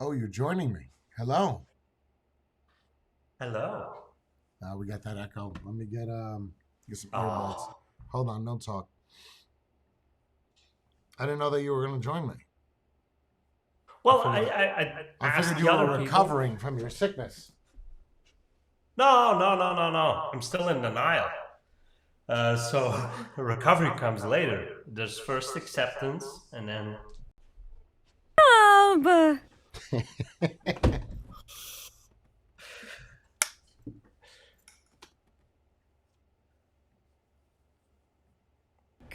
Oh, you're joining me. Hello. Hello. We got that echo. Let me get some earbuds. Oh, Hold on, don't talk. I didn't know that you were going to join me. I well, I, figured I, I I figured asked you the were other people. recovering from your sickness. No, no, no, no, no. I'm still in denial. So recovery comes later. There's first acceptance, and then Job.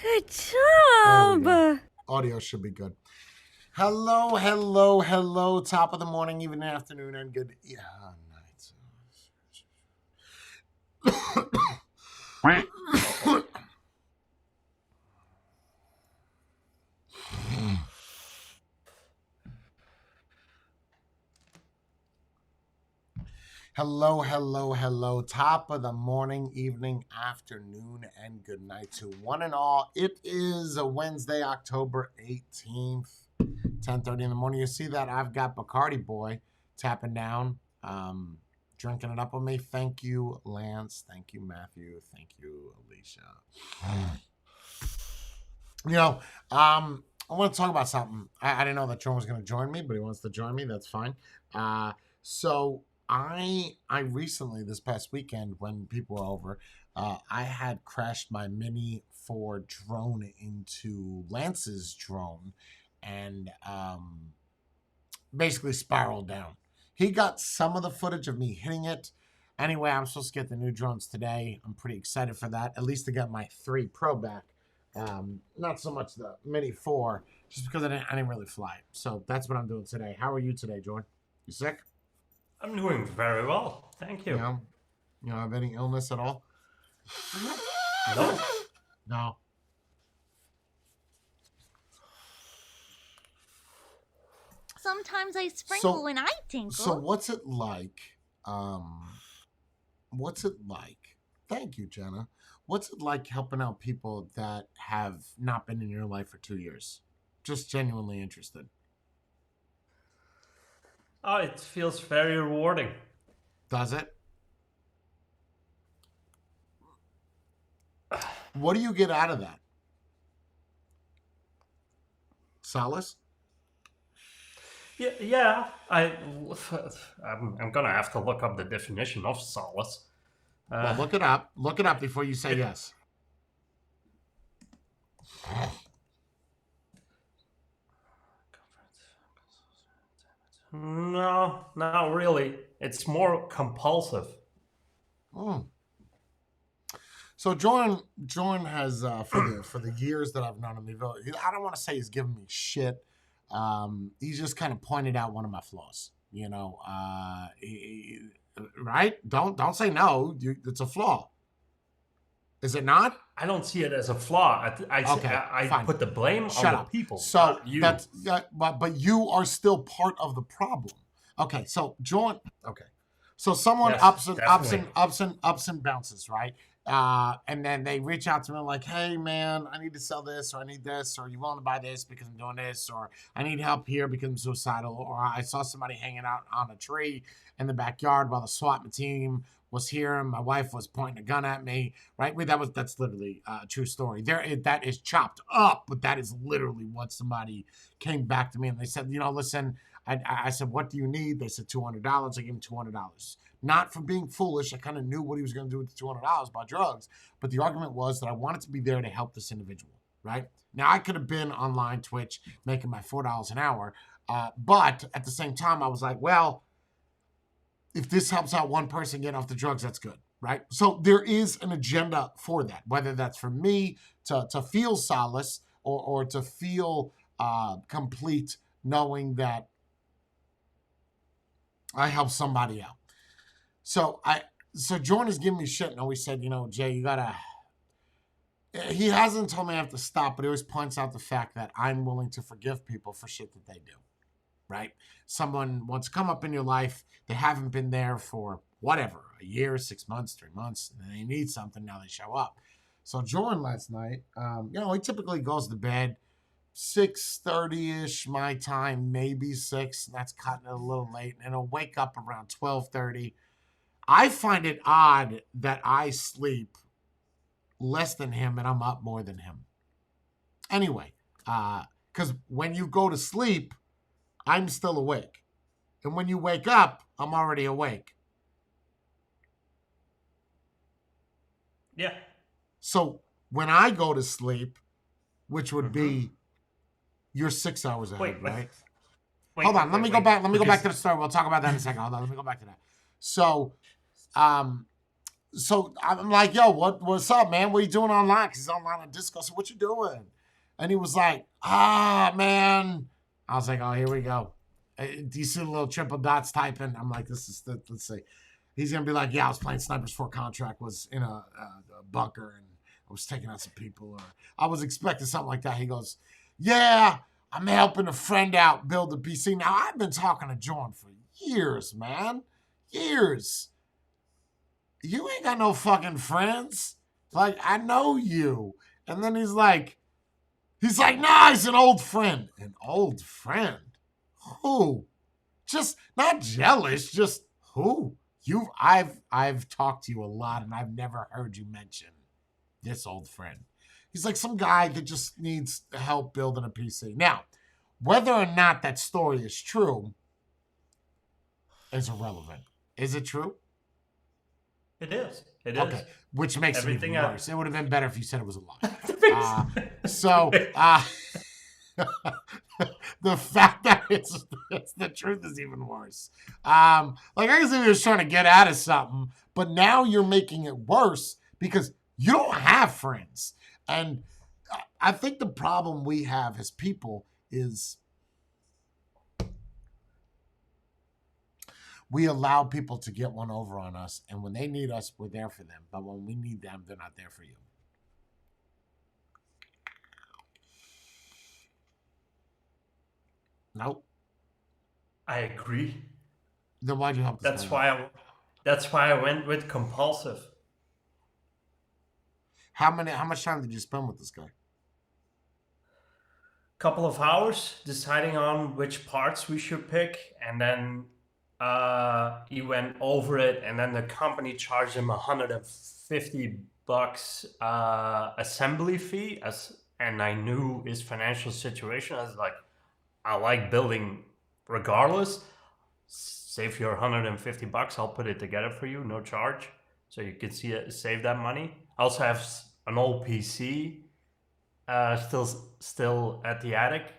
Good There we go. job. Audio should be good. Hello, hello, hello. Top of the morning, evening, afternoon, and good night. Hello, hello, hello. Top of the morning, evening, afternoon, and good night to one and all. It is a Wednesday, October 18th, 10:30 in the morning. You see that I've got Bacardi Boy tapping down, drinking it up with me. Thank you, Lance. Thank you, Matthew. Thank you, Alicia. You know, I want to talk about something. I didn't know that John was going to join me, but he wants to join me. That's fine. So I recently this past weekend when people were over, I had crashed my Mini 4 drone into Lance's drone, and basically spiraled down. He got some of the footage of me hitting it. Anyway, I'm supposed to get the new drones today. I'm pretty excited for that. At least to get my 3 Pro back. Not so much the Mini 4, just because I didn't really fly it. So that's what I'm doing today. How are you today, Jordan? You sick? I'm doing very well. Thank You you. know, you have any illness at all? No, No. Sometimes I sprinkle and I tinkle. So what's it like? What's it like? Thank you, Jenna. What's it like helping out people that have not been in your life for 2 years? Just genuinely interested. oh, it feels very rewarding. Does it? What do you get out of that? Solace? Yeah, yeah. I'm gonna have to look up the definition of solace. Well, Uh, look it up. Look it up before you say it, yes. no, not really. It's more compulsive. Mm. So Jordan has for the years that I've known him, I don't want to say he's given me shit. He's just kind of pointed out one of my flaws. Right? Don't say no. It's a flaw. Is it not? I don't see it as a flaw. Okay, I fine. put the blame on Shut the up. people, So not you. that's but you are still part of the problem. Okay, so Jordan. Okay, so someone Yes, definitely. ups and bounces, right? And then they reach out to me like, "Hey, man, I need to sell this, or I need this, or you willing to buy this because I'm doing this, or I need help here because I'm suicidal, or I saw somebody hanging out on a tree in the backyard while the SWAT team was here, and my wife was pointing a gun at me, right? That's literally a true story. That is chopped up, but that is literally what somebody came back to me and they said, listen, I said, what do you need? They said $200. I gave him $200. Not for being foolish. I kind of knew what he was going to do with the $200 about drugs. But the argument was that I wanted to be there to help this individual, right? Now, I could have been online Twitch making my $4 an hour. But at the same time, I was like, well, if this helps out one person get off the drugs, that's good, right? So there is an agenda for that, whether that's for me to feel solace or to feel complete knowing that I helped somebody out. So Jordan is giving me shit and always said, Jay, you gotta. He hasn't told me I have to stop, but he always points out the fact that I'm willing to forgive people for shit that they do, right? Someone wants to come up in your life, they haven't been there for whatever, a year, 6 months, 3 months, and they need something, now they show up. So Jordan last night, he typically goes to bed 6:30ish my time, maybe 6. And that's cutting it a little late. And I'll wake up around 12:30. I find it odd that I sleep less than him and I'm up more than him. Anyway, because when you go to sleep, I'm still awake. And when you wake up, I'm already awake. Yeah. So when I go to sleep, which would be you're 6 hours ahead, right? Hold on, let me go back. Let me go back to the story. We'll talk about that in a second. Hold on, let me go back to that. So I'm like, yo, what's up, man? What are you doing online? Because he's online on Discord. So what you doing? And he was like, man. I was like, oh, here we go. Do you see the little triple dots typing? I'm like, let's see. He's going to be like, yeah, I was playing Snipers 4 Contract, was in a bunker, and I was taking out some people. Or I was expecting something like that. He goes, yeah, I'm helping a friend out build a PC. Now, I've been talking to John for years, man. Years. You ain't got no fucking friends. Like, I know you. And then he's like, nah, he's an old friend. An old friend? Who? Just not jealous, just who? I've talked to you a lot and I've never heard you mention this old friend. He's like some guy that just needs help building a PC. Now, whether or not that story is true is irrelevant. Is it true? It is. It is. Okay, which makes Everything it even worse. It would have been better if you said it was a lie. The fact that it's the truth is even worse. Like I guess he was trying to get out of something, but now you're making it worse because you don't have friends. And I think the problem we have as people is we allow people to get one over on us, and when they need us, we're there for them. But when we need them, they're not there for you. Nope. I agree. Then why'd you help this guy? That's why I went with compulsive. How much time did you spend with this guy? Couple of hours deciding on which parts we should pick, and then he went over it, and then the company charged him $150 assembly fee. And I knew his financial situation. I was like, I like building regardless. Save your $150. I'll put it together for you, no charge, so you can save that money. I also have an old PC, still at the attic.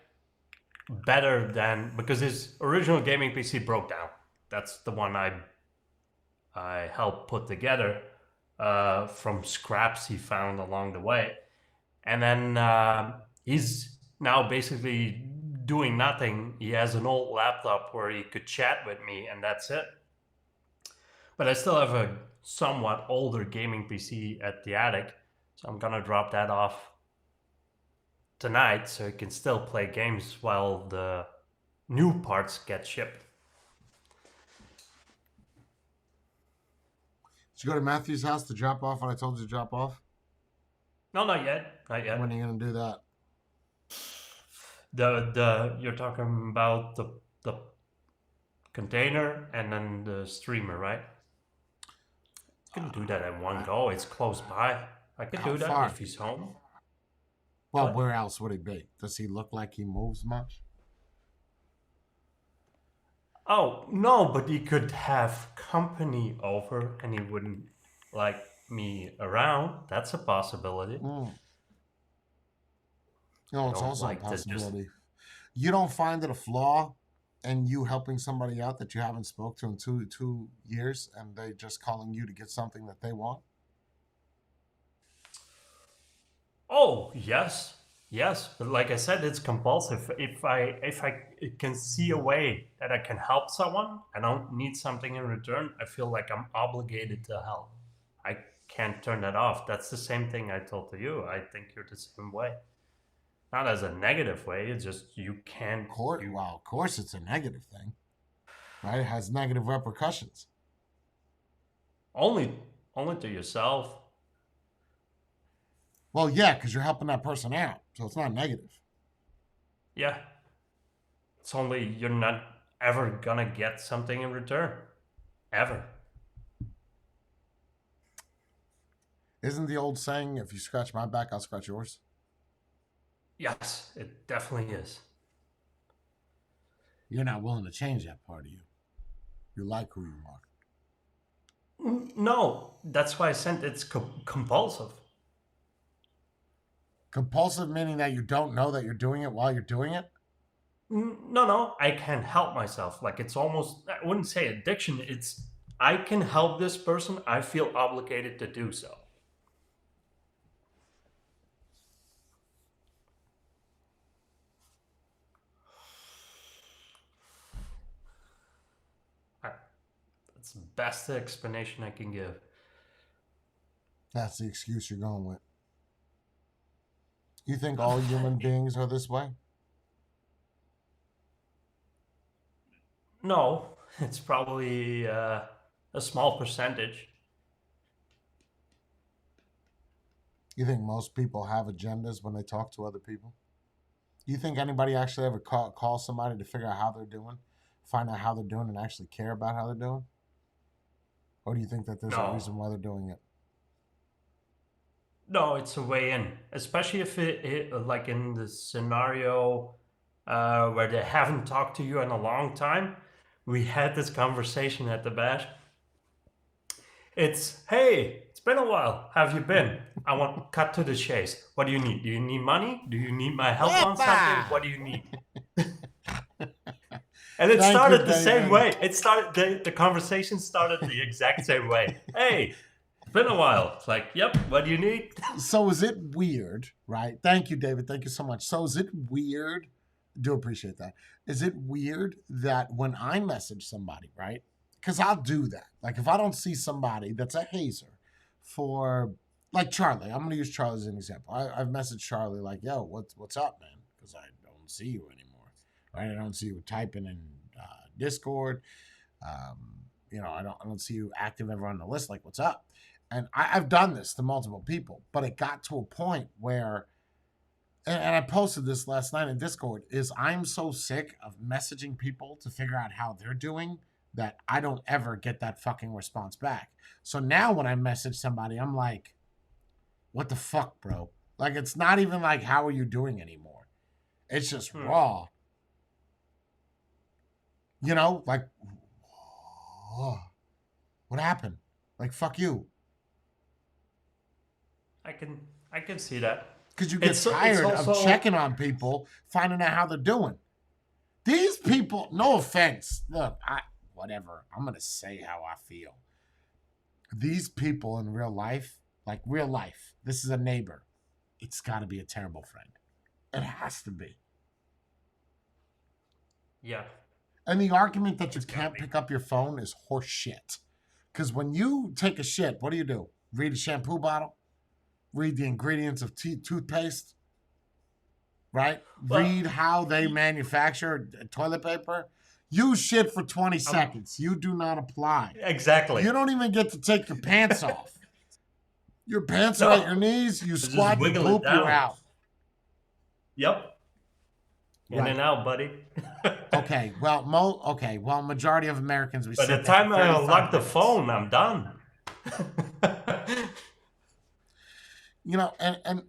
Better than, because his original gaming PC broke down. That's the one I helped put together from scraps he found along the way. And then he's now basically doing nothing. He has an old laptop where he could chat with me, and that's it. But I still have a somewhat older gaming PC at the attic, so I'm gonna drop that off tonight so he can still play games while the new parts get shipped. Did you go to Matthew's house to drop off when I told you to drop off? No, not yet. Not yet. When are you gonna do that? The you're talking about the container and then the streamer, right? I can do that at one go. It's close by. I could do that far? if he's home. Well, What? where else would he be? Does he look like he moves much? Oh, no, but he could have company over and he wouldn't like me around. That's a possibility. Mm. No, it's Don't also like a to just- possibility. You don't find it a flaw in you helping somebody out that you haven't spoke to in two years, and they just calling you to get something that they want? Oh, yes. Yes, but like I said, it's compulsive. If I can see a way that I can help someone, I don't need something in return, I feel like I'm obligated to help. I can't turn that off. That's the same thing I told to you. I think you're the same way. Not as a negative way, it's just you can't. Of course it's a negative thing, right? It has negative repercussions. Only to yourself. Well, yeah, because you're helping that person out, so it's not negative. Yeah. It's only you're not ever gonna get something in return. Ever. Isn't the old saying, if you scratch my back, I'll scratch yours? Yes, it definitely is. You're not willing to change that part of you. You like who you are. No, that's why I said it's compulsive. Compulsive meaning that you don't know that you're doing it while you're doing it? No, I can't help myself. Like it's almost, I wouldn't say addiction. It's, I can help this person. I feel obligated to do so. That's the best explanation I can give. That's the excuse you're going with. You think all human beings are this way? No, it's probably a small percentage. You think most people have agendas when they talk to other people? Do you think anybody actually ever call somebody to figure out how they're doing, find out how they're doing, and actually care about how they're doing? Or do you think that there's a No. reason why they're doing it? No, it's a way in, especially if like in the scenario where they haven't talked to you in a long time. We had this conversation at the bash. It's, hey, it's been a while. How have you been? I want to cut to the chase. What do you need? Do you need money? Do you need my help on something? What do you need? And it started the same way. It started, the conversation started the exact same way. Hey, it's been a while. It's like, yep, what do you need? So is it weird, right? Thank you, David. Thank you so much. So is it weird? Do appreciate that. Is it weird that when I message somebody, right? Because I'll do that. Like if I don't see somebody that's a hazer for, like Charlie, I'm going to use Charlie as an example. I've messaged Charlie like, yo, what's up, man? Because I don't see you anymore, right? I don't see you typing in Discord. I don't see you active ever on the list. Like, what's up? And I've done this to multiple people, but it got to a point where, and I posted this last night in Discord, is I'm so sick of messaging people to figure out how they're doing that I don't ever get that fucking response back. So now when I message somebody, I'm like, what the fuck, bro? Like, it's not even like, how are you doing anymore? It's just raw. You know, like, oh, what happened? Like, fuck you. I can see that. Because you get tired of checking on people, finding out how they're doing. These people, no offense, look, whatever, I'm going to say how I feel. These people in real life, like real life, this is a neighbor. It's got to be a terrible friend. It has to be. Yeah. And the argument that you can't pick up your phone is horse shit. Because when you take a shit, what do? Read a shampoo bottle? Read the ingredients of toothpaste? Right? Well, read how they manufacture toilet paper? Use shit for 20 seconds. You do not apply. Exactly. You don't even get to take your pants off. Your pants are at your knees. You squat, you poop, you're out. Yep. In and out, buddy. Okay. Well, majority of Americans, by the time I unlock the phone, I'm done. And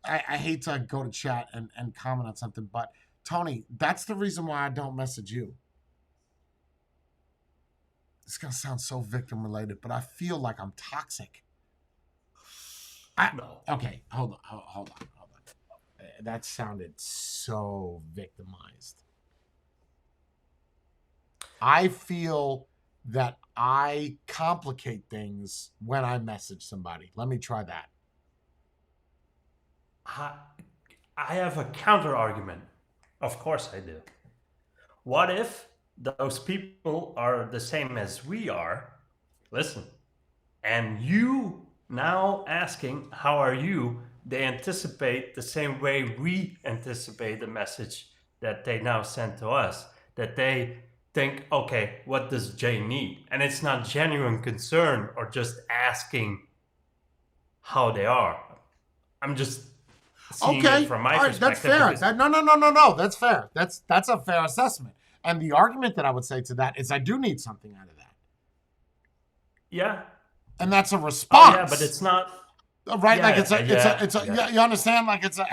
I hate to go to chat and comment on something, but Tony, that's the reason why I don't message you. It's going to sound so victim related, but I feel like I'm toxic. No. Okay, hold on. That sounded so victimized. I feel that I complicate things when I message somebody. Let me try that. I have a counter argument. Of course I do. What if those people are the same as we are? Listen, and you now asking, how are you? They anticipate the same way we anticipate the message that they now send to us. That they think, okay, what does Jay need? And it's not genuine concern or just asking how they are. I'm just seeing Okay, it from my all right, perspective. that's fair. because- No, that's fair. That's a fair assessment. And the argument that I would say to that is I do need something out of that. Yeah. And that's a Oh, response. yeah, but it's not. Right? Yeah, Like it's a yeah. you understand? Like it's a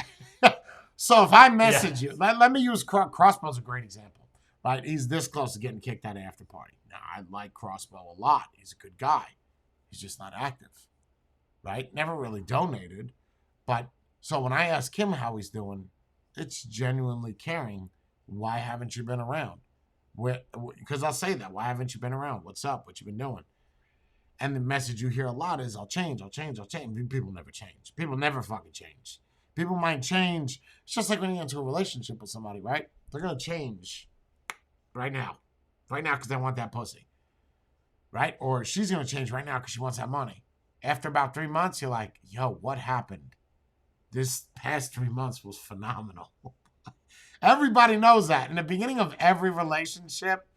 so if I message you, let me use Crossbow's a great example. Right? He's this close to getting kicked out of after party. Now I like Crossbow a lot. He's a good guy. He's just not active. Right? Never really donated. But so when I ask him how he's doing, it's genuinely caring. Why haven't you been around? Because I'll say that. Why haven't you been around? What's up? What you been doing? And the message you hear a lot is, I'll change. People never change. People never fucking change. People might change. It's just like when you get into a relationship with somebody, right? They're going to change right now. Right now because they want that pussy. Right? Or she's going to change right now because she wants that money. After about 3 months, you're like, yo, what happened? This past 3 months was phenomenal. Everybody knows that. In the beginning of every relationship,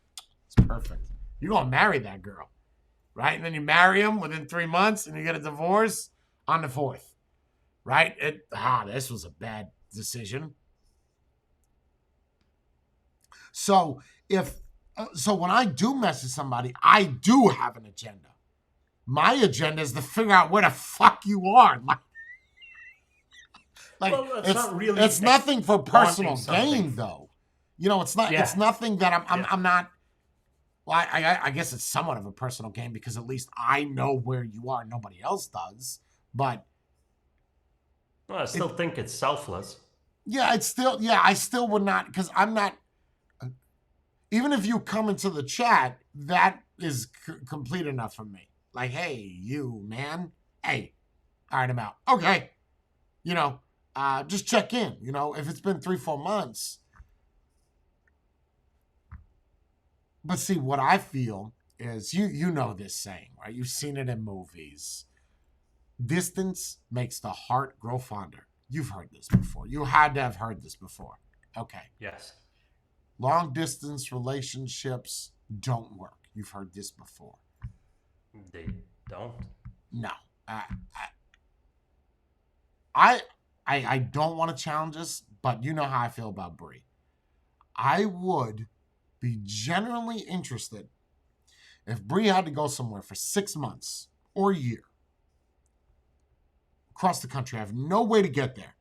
it's perfect. You're going to marry that girl. Right? And then you marry him within 3 months and you get a divorce on the 4th. Right? This was a bad decision. So when I do message somebody, I do have an agenda. My agenda is to figure out where the fuck you are. Well, that's not really it's nothing for personal wanting something. gain, though. You know, it's not. Yeah. It's nothing that I'm Yeah. not. Well, I guess it's somewhat of a personal gain because at least I know where you are. Nobody else does. But Well, I still think it's selfless. yeah, I still would not, because I'm not. Even if you come into the chat, that is complete enough for me. Like, hey, you man, hey, all right, I'm out. Okay, just check in. If it's been 3-4 months. But see, what I feel is you know this saying, right? You've seen it in movies. Distance makes the heart grow fonder. You've heard this before. You had to have heard this before. Okay. Yes. Long distance relationships don't work. You've heard this before. They don't. No. I don't want to challenge this, but you know how I feel about Brie. I would be genuinely interested if Brie had to go somewhere for 6 months or a year across the country. I have no way to get there.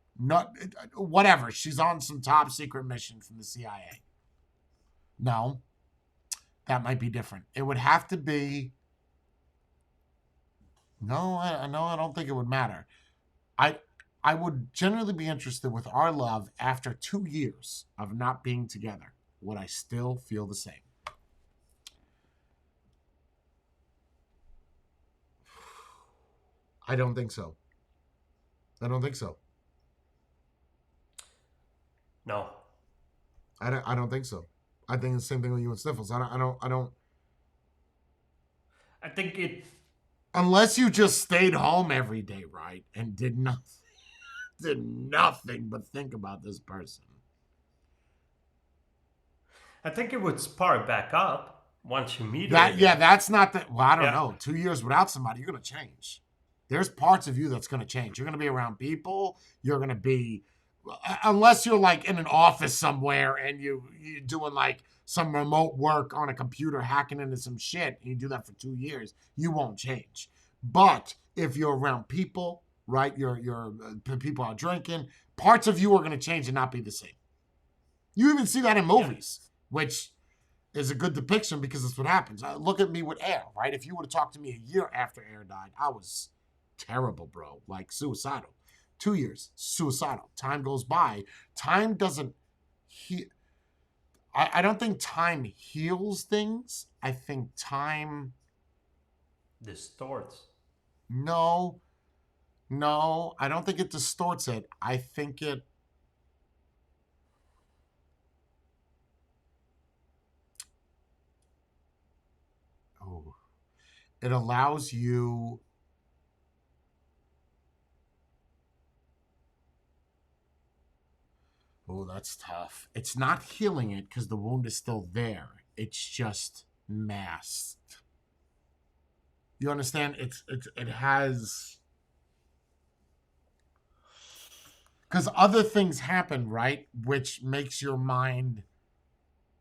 Whatever. She's on some top secret mission from the CIA. No, that might be different. It would have to be. No, I don't think it would matter. I would generally be interested with our love after 2 years of not being together. Would I still feel the same? I don't think so. No. I don't think so. I think it's the same thing with you and Sniffles. I don't. I think it. Unless you just stayed home every day, right, and did nothing but think about this person. I think it would spark back up once you meet her. That again. yeah, that's not the. Well, I don't Yeah. know. 2 years without somebody, you're gonna change. There's parts of you that's gonna change. You're gonna be around people. You're gonna be, unless you're like in an office somewhere and you're doing like some remote work on a computer, hacking into some shit, and you do that for 2 years, you won't change. But if you're around people, right, you're people are drinking, parts of you are gonna change and not be the same. You even see that in movies, which is a good depiction because that's what happens. Look at me with Air, right? If you would have talked to me a year after Air died, I was terrible, bro. Like suicidal. 2 years, suicidal. Time goes by. Time doesn't I don't think time heals things. I think time... distorts. No, I don't think it distorts it. I think it... It allows you... Oh, that's tough. It's not healing it because the wound is still there. It's just masked. You understand? It has... because other things happen, right? Which makes your mind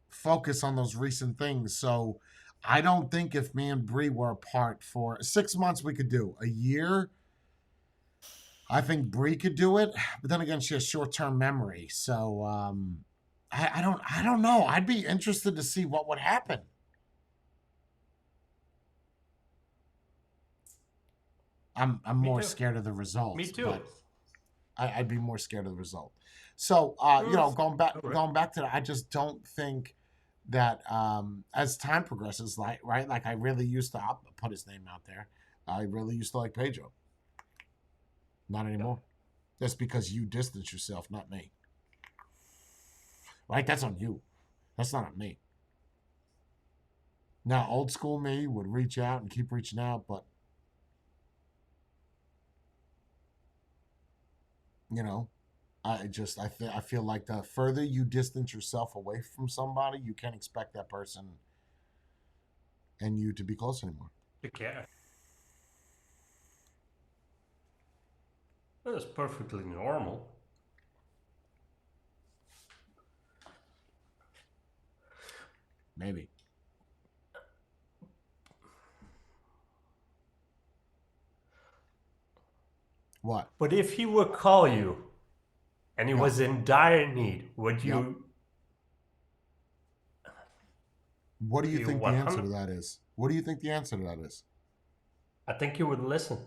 focus on those recent things. So I don't think if me and Bree were apart for 6 months, we could do. A year, I think Bree could do it. But then again, she has short-term memory. So I don't know. I'd be interested to see what would happen. I'm more too. scared of the result. Me too. But I'd be more scared of the result. So going back to that, I just don't think that as time progresses, like I really used to, I'll put his name out there. I really used to like Pedro. Not anymore. That's because you distance yourself, not me. Right? That's on you. That's not on me. Now, old school me would reach out and keep reaching out, but I feel like the further you distance yourself away from somebody, you can't expect that person and you to be close anymore. To care. That's perfectly normal. Maybe. What? But if he would call you and he was in dire need, would you? What do you think the answer to that is? What do you think the answer to that is? I think you would listen.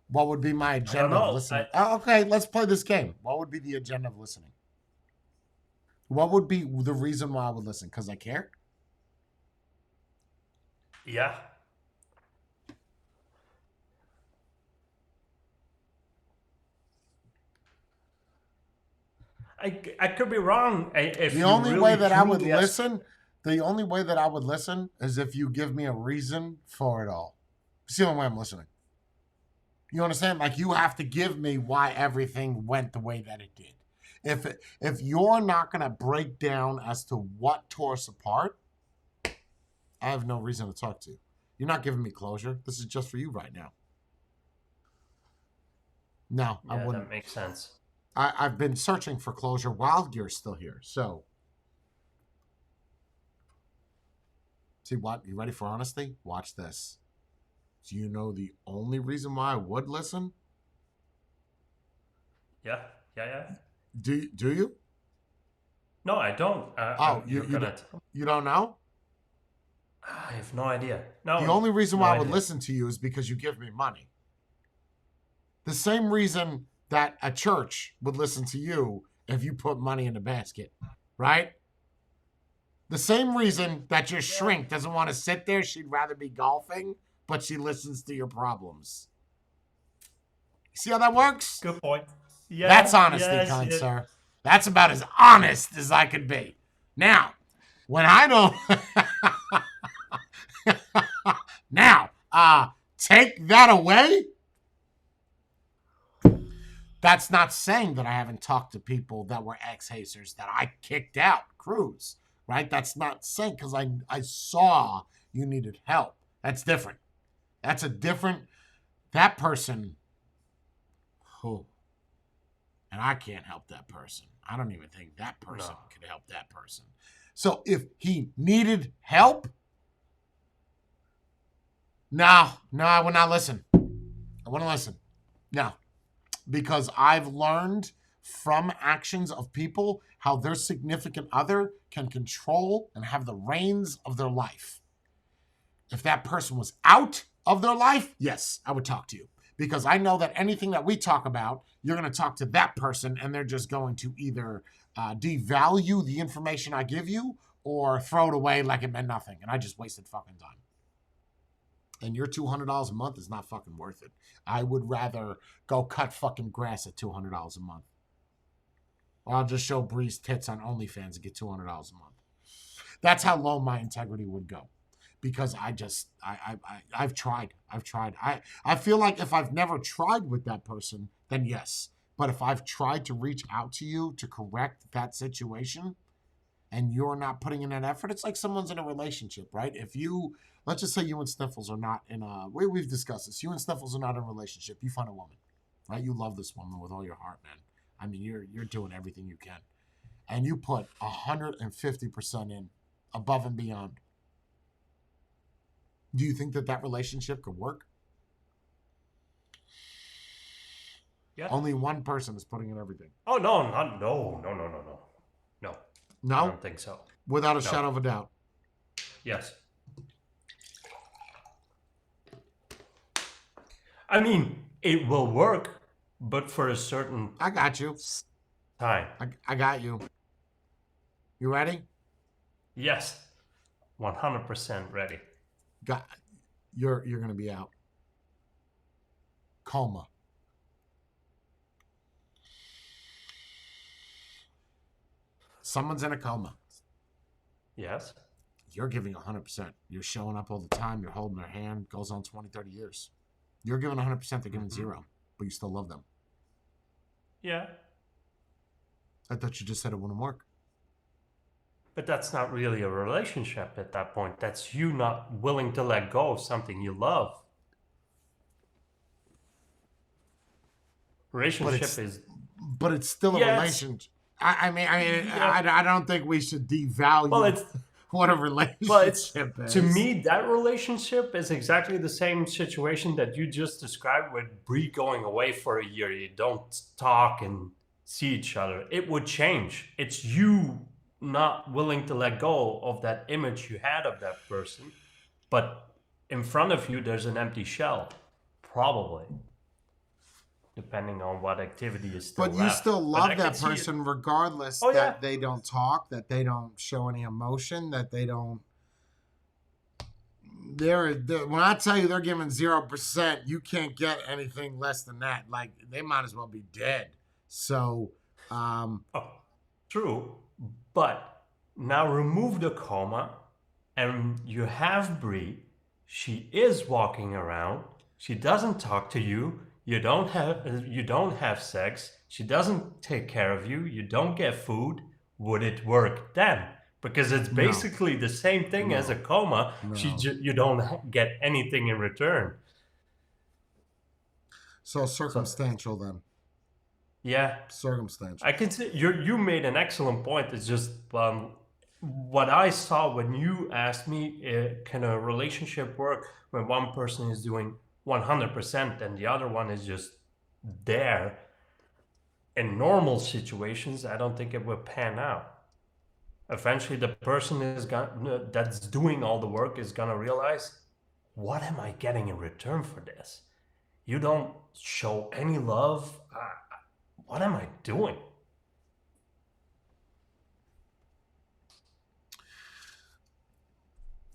What would be my agenda of listening? Okay, let's play this game. What would be the agenda of listening? What would be the reason why I would listen? Because I care? Yeah. I could be wrong. The only way that I would listen is if you give me a reason for it all. It's the only way I'm listening. You understand? Like, you have to give me why everything went the way that it did. If you're not going to break down as to what tore us apart, I have no reason to talk to you. You're not giving me closure. This is just for you right now. No, I wouldn't. That makes sense. I've been searching for closure while you're still here. So, see what? You ready for honesty? Watch this. Do you know the only reason why I would listen? Yeah. Do you? No, I don't. You don't know? I have no idea. No. The only reason why I would listen to you is because you give me money. The same reason that a church would listen to you if you put money in the basket, right? The same reason that your shrink doesn't want to sit there, she'd rather be golfing, but she listens to your problems. See how that works? Good point. Yeah, that's honesty, kind sir. That's about as honest as I could be. Now, when I don't... Now, take that away... That's not saying that I haven't talked to people that were ex-Hazers that I kicked out, Cruz, right? That's not saying, because I saw you needed help. That's different. That's a different, that person, and I can't help that person. I don't even think that person could help that person. So if he needed help, no, I will not listen. I want to listen. No. Because I've learned from actions of people how their significant other can control and have the reins of their life. If that person was out of their life, yes, I would talk to you. Because I know that anything that we talk about, you're going to talk to that person and they're just going to either devalue the information I give you or throw it away like it meant nothing. And I just wasted fucking time. And your $200 a month is not fucking worth it. I would rather go cut fucking grass at $200 a month. Or I'll just show Bree's tits on OnlyFans and get $200 a month. That's how low my integrity would go. Because I've tried. I feel like if I've never tried with that person, then yes. But if I've tried to reach out to you to correct that situation, and you're not putting in that effort, it's like someone's in a relationship, right? If you, let's just say you and Sniffles are not in a, we've discussed this, you and Sniffles are not in a relationship. You find a woman, right? You love this woman with all your heart, man. I mean, you're doing everything you can. And you put 150% in, above and beyond. Do you think that relationship could work? Yeah. Only one person is putting in everything. Oh no, no. I No? don't think so. Without a No. shadow of a doubt. Yes. I mean, it will work, but for a certain I got you. time. I got you. You ready? Yes. 100% ready. You're gonna be out. Coma. Someone's in a coma. Yes. You're giving 100%. You're showing up all the time. You're holding their hand. Goes on 20, 30 years. You're giving 100%. They're giving zero. But you still love them. Yeah. I thought you just said it wouldn't work. But that's not really a relationship at that point. That's you not willing to let go of something you love. Relationship is... But it's still a relationship. I mean, I don't think we should devalue what a relationship is. To me, that relationship is exactly the same situation that you just described with Bree going away for a year. You don't talk and see each other. It would change. It's you not willing to let go of that image you had of that person. But in front of you, there's an empty shell. Probably. Depending on what activity is still left. But you still love that person regardless that they don't talk, that they don't show any emotion, that they don't... When I tell you they're giving 0%, you can't get anything less than that. Like, they might as well be dead. So... True. But now remove the coma and you have Bree. She is walking around. She doesn't talk to you. You don't have sex. She doesn't take care of you. You don't get food. Would it work then? Because it's basically the same thing as a coma. You don't get anything in return. So circumstantial then. Yeah. Circumstantial. I can see you made an excellent point. It's just what I saw when you asked me, can a relationship work when one person is doing 100% and the other one is just there? In normal situations, I don't think it would pan out. Eventually, the person that's doing all the work is gonna realize, what am I getting in return for this? You don't show any love. What am I doing?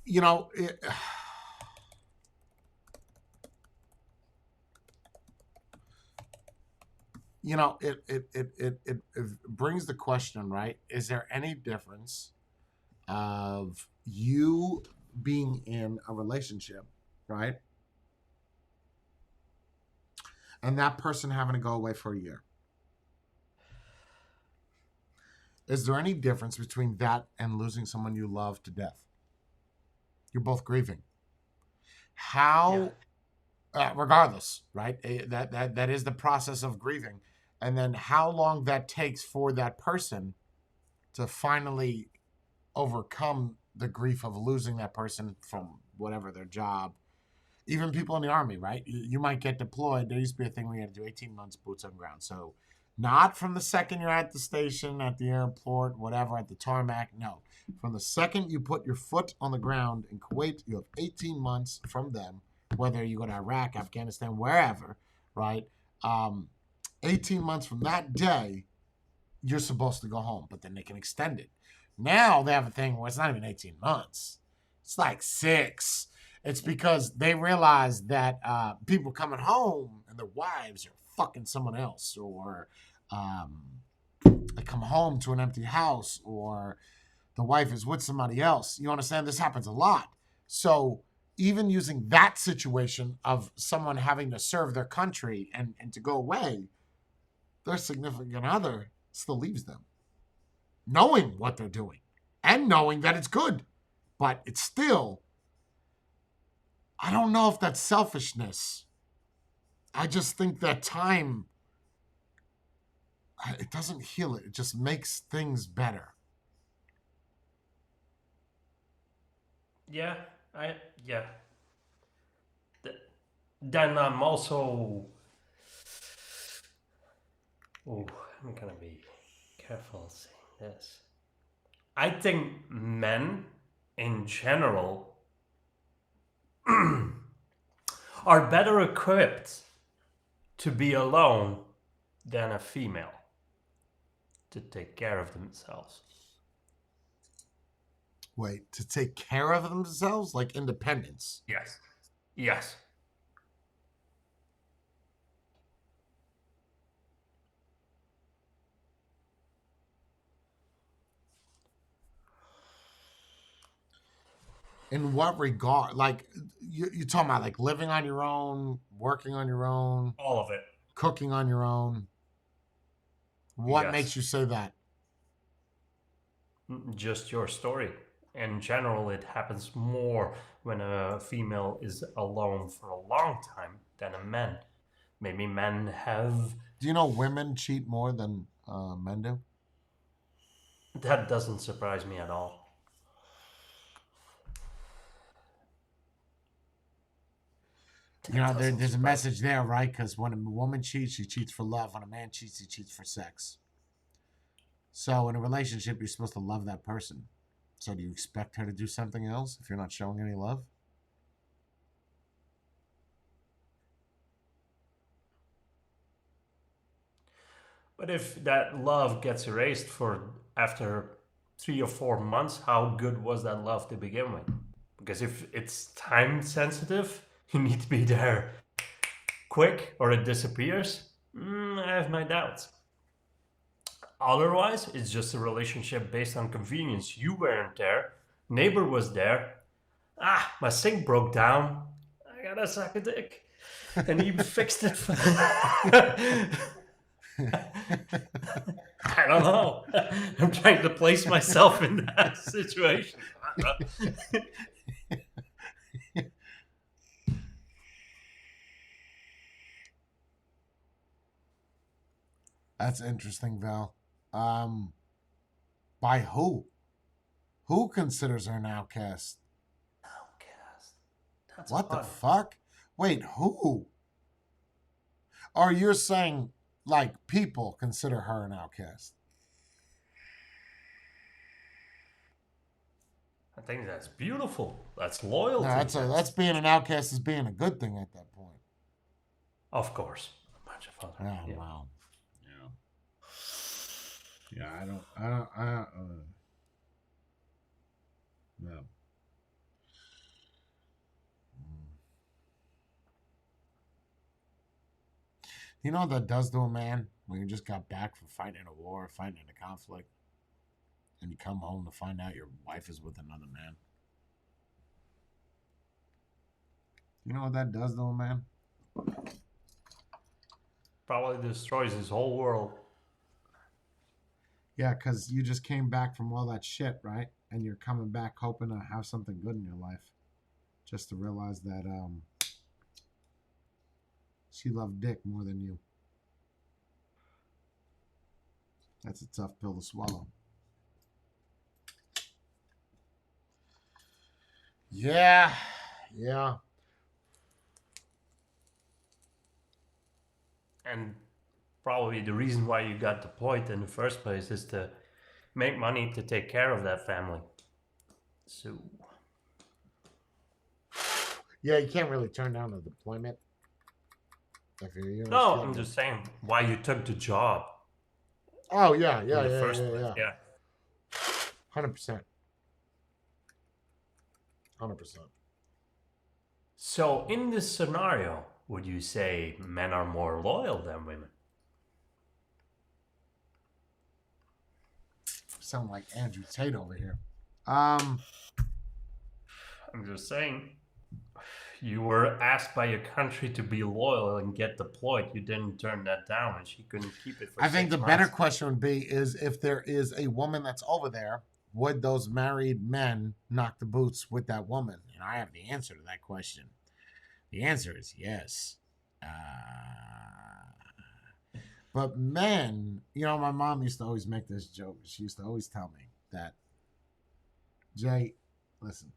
You know, it brings the question, right? Is there any difference of you being in a relationship, right? And that person having to go away for a year? Is there any difference between that and losing someone you love to death? You're both grieving. How, regardless, right? That is the process of grieving. And then how long that takes for that person to finally overcome the grief of losing that person from whatever, their job. Even people in the Army, right? You might get deployed. There used to be a thing where you had to do 18 months boots on ground. So not from the second you're at the station, at the airport, whatever, at the tarmac. No. From the second you put your foot on the ground in Kuwait, you have 18 months from them, whether you go to Iraq, Afghanistan, wherever, right? 18 months from that day, you're supposed to go home, but then they can extend it. Now they have a thing where it's not even 18 months. It's like 6. It's because they realize that people coming home and their wives are fucking someone else, or they come home to an empty house, or the wife is with somebody else. You understand? This happens a lot. So even using that situation of someone having to serve their country and to go away, their significant other still leaves them, knowing what they're doing. and knowing that it's good. But it's still, I don't know if that's selfishness. I just think that time, it doesn't heal it. It just makes things better. Yeah, Then I'm also. Oh, I'm gonna be careful saying this. I think men, in general, are better equipped to be alone than a female to take care of themselves. Wait, to take care of themselves? Like independence? Yes. Yes. In what regard? Like, you're talking about like living on your own, working on your own, All of it. cooking on your own. What Yes. makes you say that? Just your story. In general, it happens more when a female is alone for a long time than a man. Maybe men have. Do you know women cheat more than men do? That doesn't surprise me at all. You know, That doesn't there's a surprise message there, right? Because when a woman cheats, she cheats for love. When a man cheats, he cheats for sex. So in a relationship, you're supposed to love that person. So do you expect her to do something else if you're not showing any love? But if that love gets erased for after 3 or 4 months, how good was that love to begin with? Because if it's time sensitive, you need to be there quick or it disappears. I have my doubts. Otherwise, it's just a relationship based on convenience. You weren't there, neighbor was there. My sink broke down. I gotta suck a dick. And he fixed it. I don't know. I'm trying to place myself in that situation. That's interesting, Val. By who? Who considers her an outcast? Outcast. That's What the hard. fuck? Wait, who? Or you're saying like people consider her an outcast? I think that's beautiful. That's loyalty. No, that's being an outcast is being a good thing at that point. Of course. Much of Oh, other. Yeah. wow. Yeah, I don't, no. You know what that does to a man when you just got back from fighting a war, fighting a conflict, and you come home to find out your wife is with another man? You know what that does to a man? Probably destroys his whole world. Yeah, because you just came back from all that shit, right? And you're coming back hoping to have something good in your life. Just to realize that she loved dick more than you. That's a tough pill to swallow. Yeah. And probably the reason why you got deployed in the first place is to make money to take care of that family. So. Yeah, you can't really turn down a deployment. No, I'm just saying why you took the job. Oh, yeah. In the first place. Yeah. 100%. 100%. So in this scenario, would you say men are more loyal than women? Sound like Andrew Tate over here. I'm just saying. You were asked by your country to be loyal and get deployed. You didn't turn that down, and she couldn't keep it for I think 6 the better months. question would be is if there is a woman that's over there would those married men knock the boots with that woman? And I have the answer to that question. The answer is yes. But men, my mom used to always make this joke. She used to always tell me that, Jay, listen,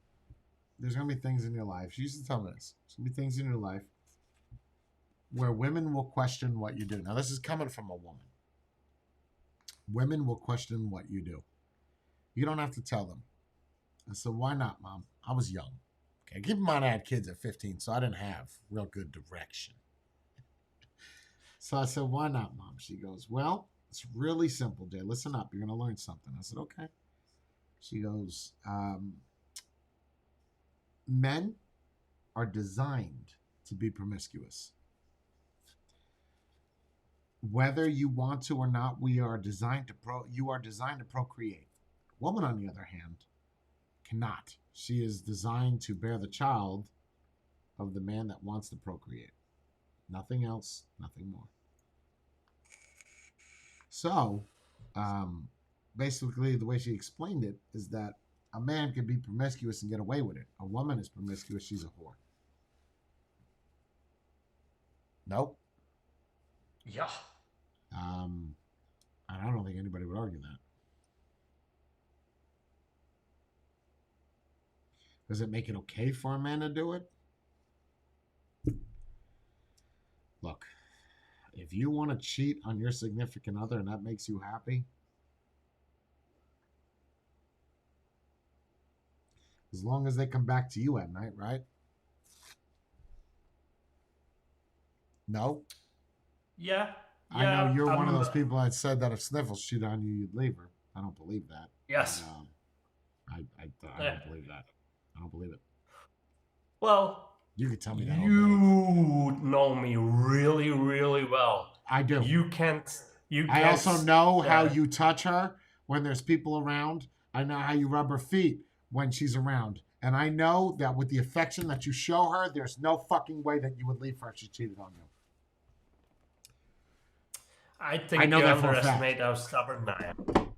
there's going to be things in your life. She used to tell me this. There's going to be things in your life where women will question what you do. Now, this is coming from a woman. Women will question what you do. You don't have to tell them. I said, why not, Mom? I was young. Okay, keep in mind I had kids at 15, so I didn't have real good direction. So I said, why not, Mom? She goes, well, it's really simple, Jay. Listen up. You're going to learn something. I said, okay. She goes, men are designed to be promiscuous. Whether you want to or not, you are designed to procreate. Woman, on the other hand, cannot. She is designed to bear the child of the man that wants to procreate. Nothing else, nothing more. So, basically, the way she explained it is that a man can be promiscuous and get away with it. A woman is promiscuous, she's a whore. Nope. Yeah. I don't think anybody would argue that. Does it make it okay for a man to do it? Look, if you want to cheat on your significant other and that makes you happy, as long as they come back to you at night, right? No? Yeah. I know you're one of those people that said that if Sniffles cheated on you, you'd leave her. I don't believe that. Yes. I don't believe that. I don't believe it. Well, you could tell me that. You know me really, really well. I do. I also know how you touch her when there's people around. I know how you rub her feet when she's around. And I know that with the affection that you show her, there's no fucking way that you would leave her if she cheated on you. I think you underestimate how stubborn I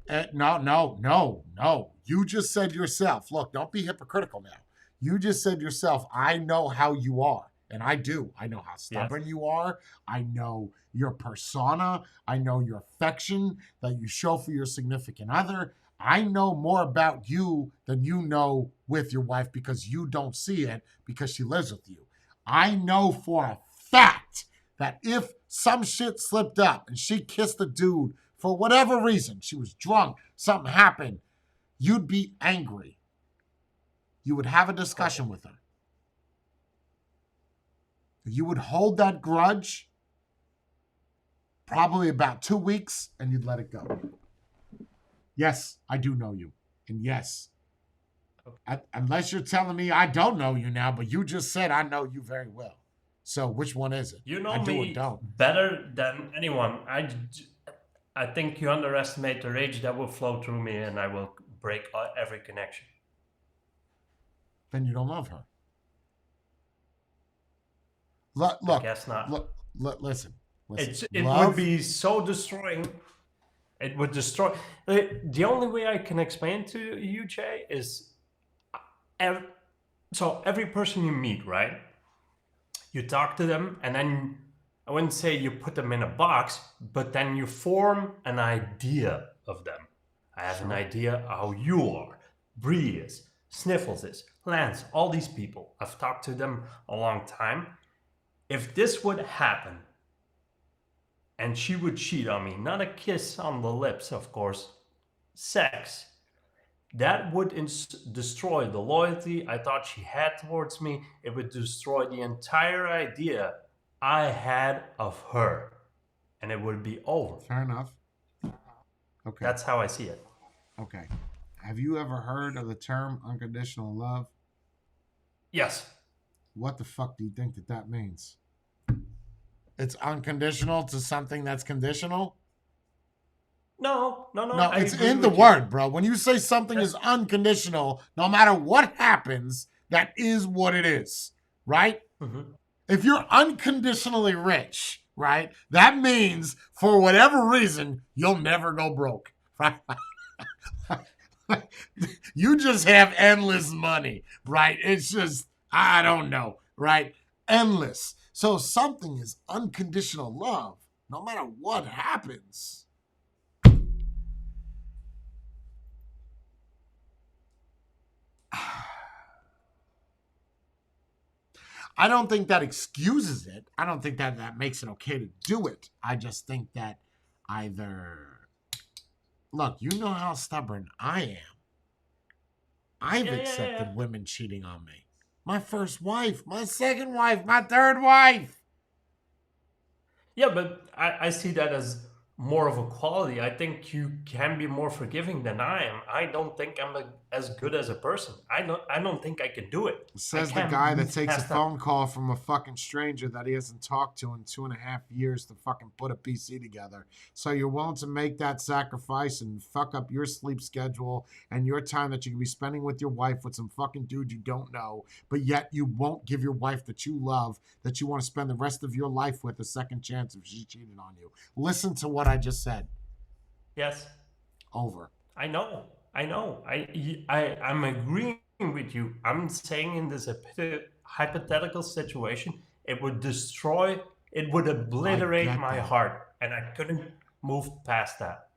am. No. You just said yourself. Look, don't be hypocritical now. You just said yourself, I know how you are. And I do. I know how stubborn you are. I know your persona. I know your affection that you show for your significant other. I know more about you than you know with your wife because you don't see it because she lives with you. I know for a fact that if some shit slipped up and she kissed a dude for whatever reason, she was drunk, something happened, you'd be angry. You would have a discussion with her. You would hold that grudge probably about 2 weeks and you'd let it go. Yes, I do know you. And yes, unless you're telling me I don't know you now, but you just said I know you very well. So which one is it? You know me better than anyone. I think you underestimate the rage that will flow through me and I will break every connection. Then you don't love her. Look, I guess not. Listen. It would be so destroying. It would destroy. The only way I can explain to you, Jay, is every person you meet, right? You talk to them, and then I wouldn't say you put them in a box, but then you form an idea of them. I have an idea how you are, Bree is, Sniffles is, Lance, all these people. I've talked to them a long time. If this would happen, and she would cheat on me, not a kiss on the lips, of course, sex, that would destroy the loyalty I thought she had towards me. It would destroy the entire idea I had of her. And it would be over. Fair enough. Okay. That's how I see it. Okay. Have you ever heard of the term unconditional love? Yes. What the fuck do you think that means? It's unconditional to something that's conditional? No. It's in the word, bro. When you say something is unconditional, no matter what happens, that is what it is, right? Mm-hmm. If you're unconditionally rich, right, that means for whatever reason, you'll never go broke, right? You just have endless money, right? It's just, I don't know, right? Endless. So something is unconditional love, no matter what happens. I don't think that excuses it. I don't think that makes it okay to do it. I just think that either, look, you know how stubborn I am. I've accepted women cheating on me. My first wife, my second wife, my third wife. Yeah, but I see that as more of a quality. I think you can be more forgiving than I am. I don't think I'm as good as a person. I don't think I can do it. Says the guy that takes a phone call from a fucking stranger that he hasn't talked to in 2.5 years to fucking put a PC together. So you're willing to make that sacrifice and fuck up your sleep schedule and your time that you could be spending with your wife with some fucking dude you don't know, but yet you won't give your wife that you love, that you want to spend the rest of your life with, a second chance if she cheated on you. Listen to what I just said. Yes. Over. I know. I'm agreeing with you. I'm saying in this hypothetical situation, it would obliterate my heart, and I couldn't move past that.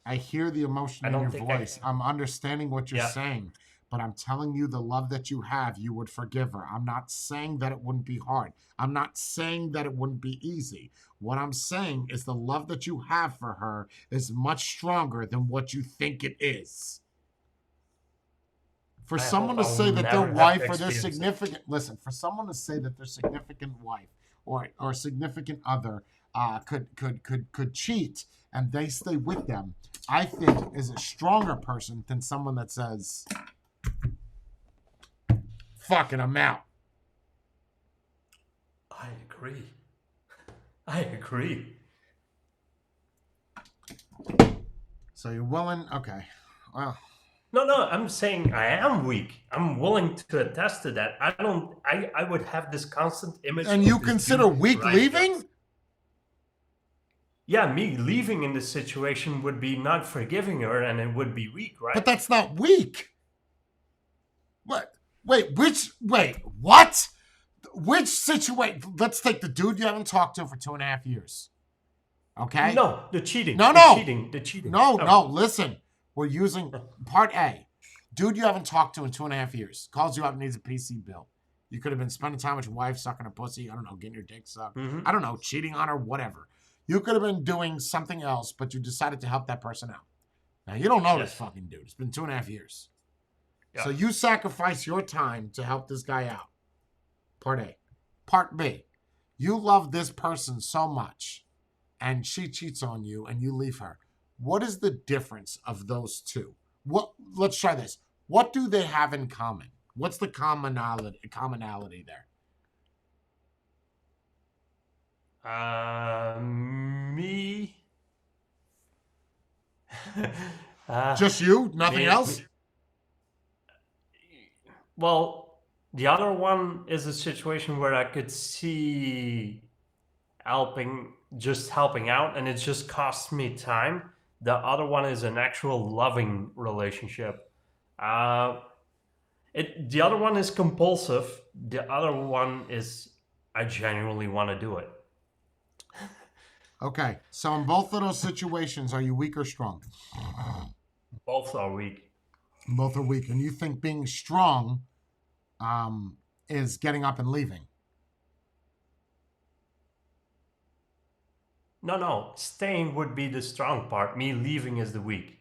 I hear the emotion in your voice. I'm understanding what you're saying, but I'm telling you the love that you have, you would forgive her. I'm not saying that it wouldn't be hard. I'm not saying that it wouldn't be easy. What I'm saying is the love that you have for her is much stronger than what you think it is. For someone to say that their wife or their significant, listen, for someone to say that their significant wife or significant other could cheat and they stay with them, I think is a stronger person than someone that says, fucking I'm out. I agree. So you're willing? Okay. Well. No, I'm saying I am weak. I'm willing to attest to that. I would have this constant image. And you consider weak leaving? Yeah, me leaving in this situation would be not forgiving her, and it would be weak, right? But that's not weak. What? Wait, what? Which situation? Let's take the dude you haven't talked to for 2.5 years. Okay? No, the cheating. No. The cheating. No, listen. We're using part A. Dude you haven't talked to in 2.5 years. Calls you up, needs a PC bill. You could have been spending time with your wife, sucking her pussy. I don't know, getting your dick sucked. Mm-hmm. I don't know, cheating on her, whatever. You could have been doing something else, but you decided to help that person out. Now, you don't know this fucking dude. It's been 2.5 years. Yeah. So you sacrifice your time to help this guy out. Part A. Part B. You love this person so much, and she cheats on you, and you leave her. What is the difference of those two? Let's try this. What do they have in common? What's the commonality there? Me. Just you? Nothing else? Well, the other one is a situation where I could see helping out, and it just costs me time. The other one is an actual loving relationship. The other one is compulsive. The other one is I genuinely want to do it. Okay, so in both of those situations, are you weak or strong? Both are weak. Both are weak. And you think being strong is getting up and leaving? No. Staying would be the strong part. Me leaving is the weak.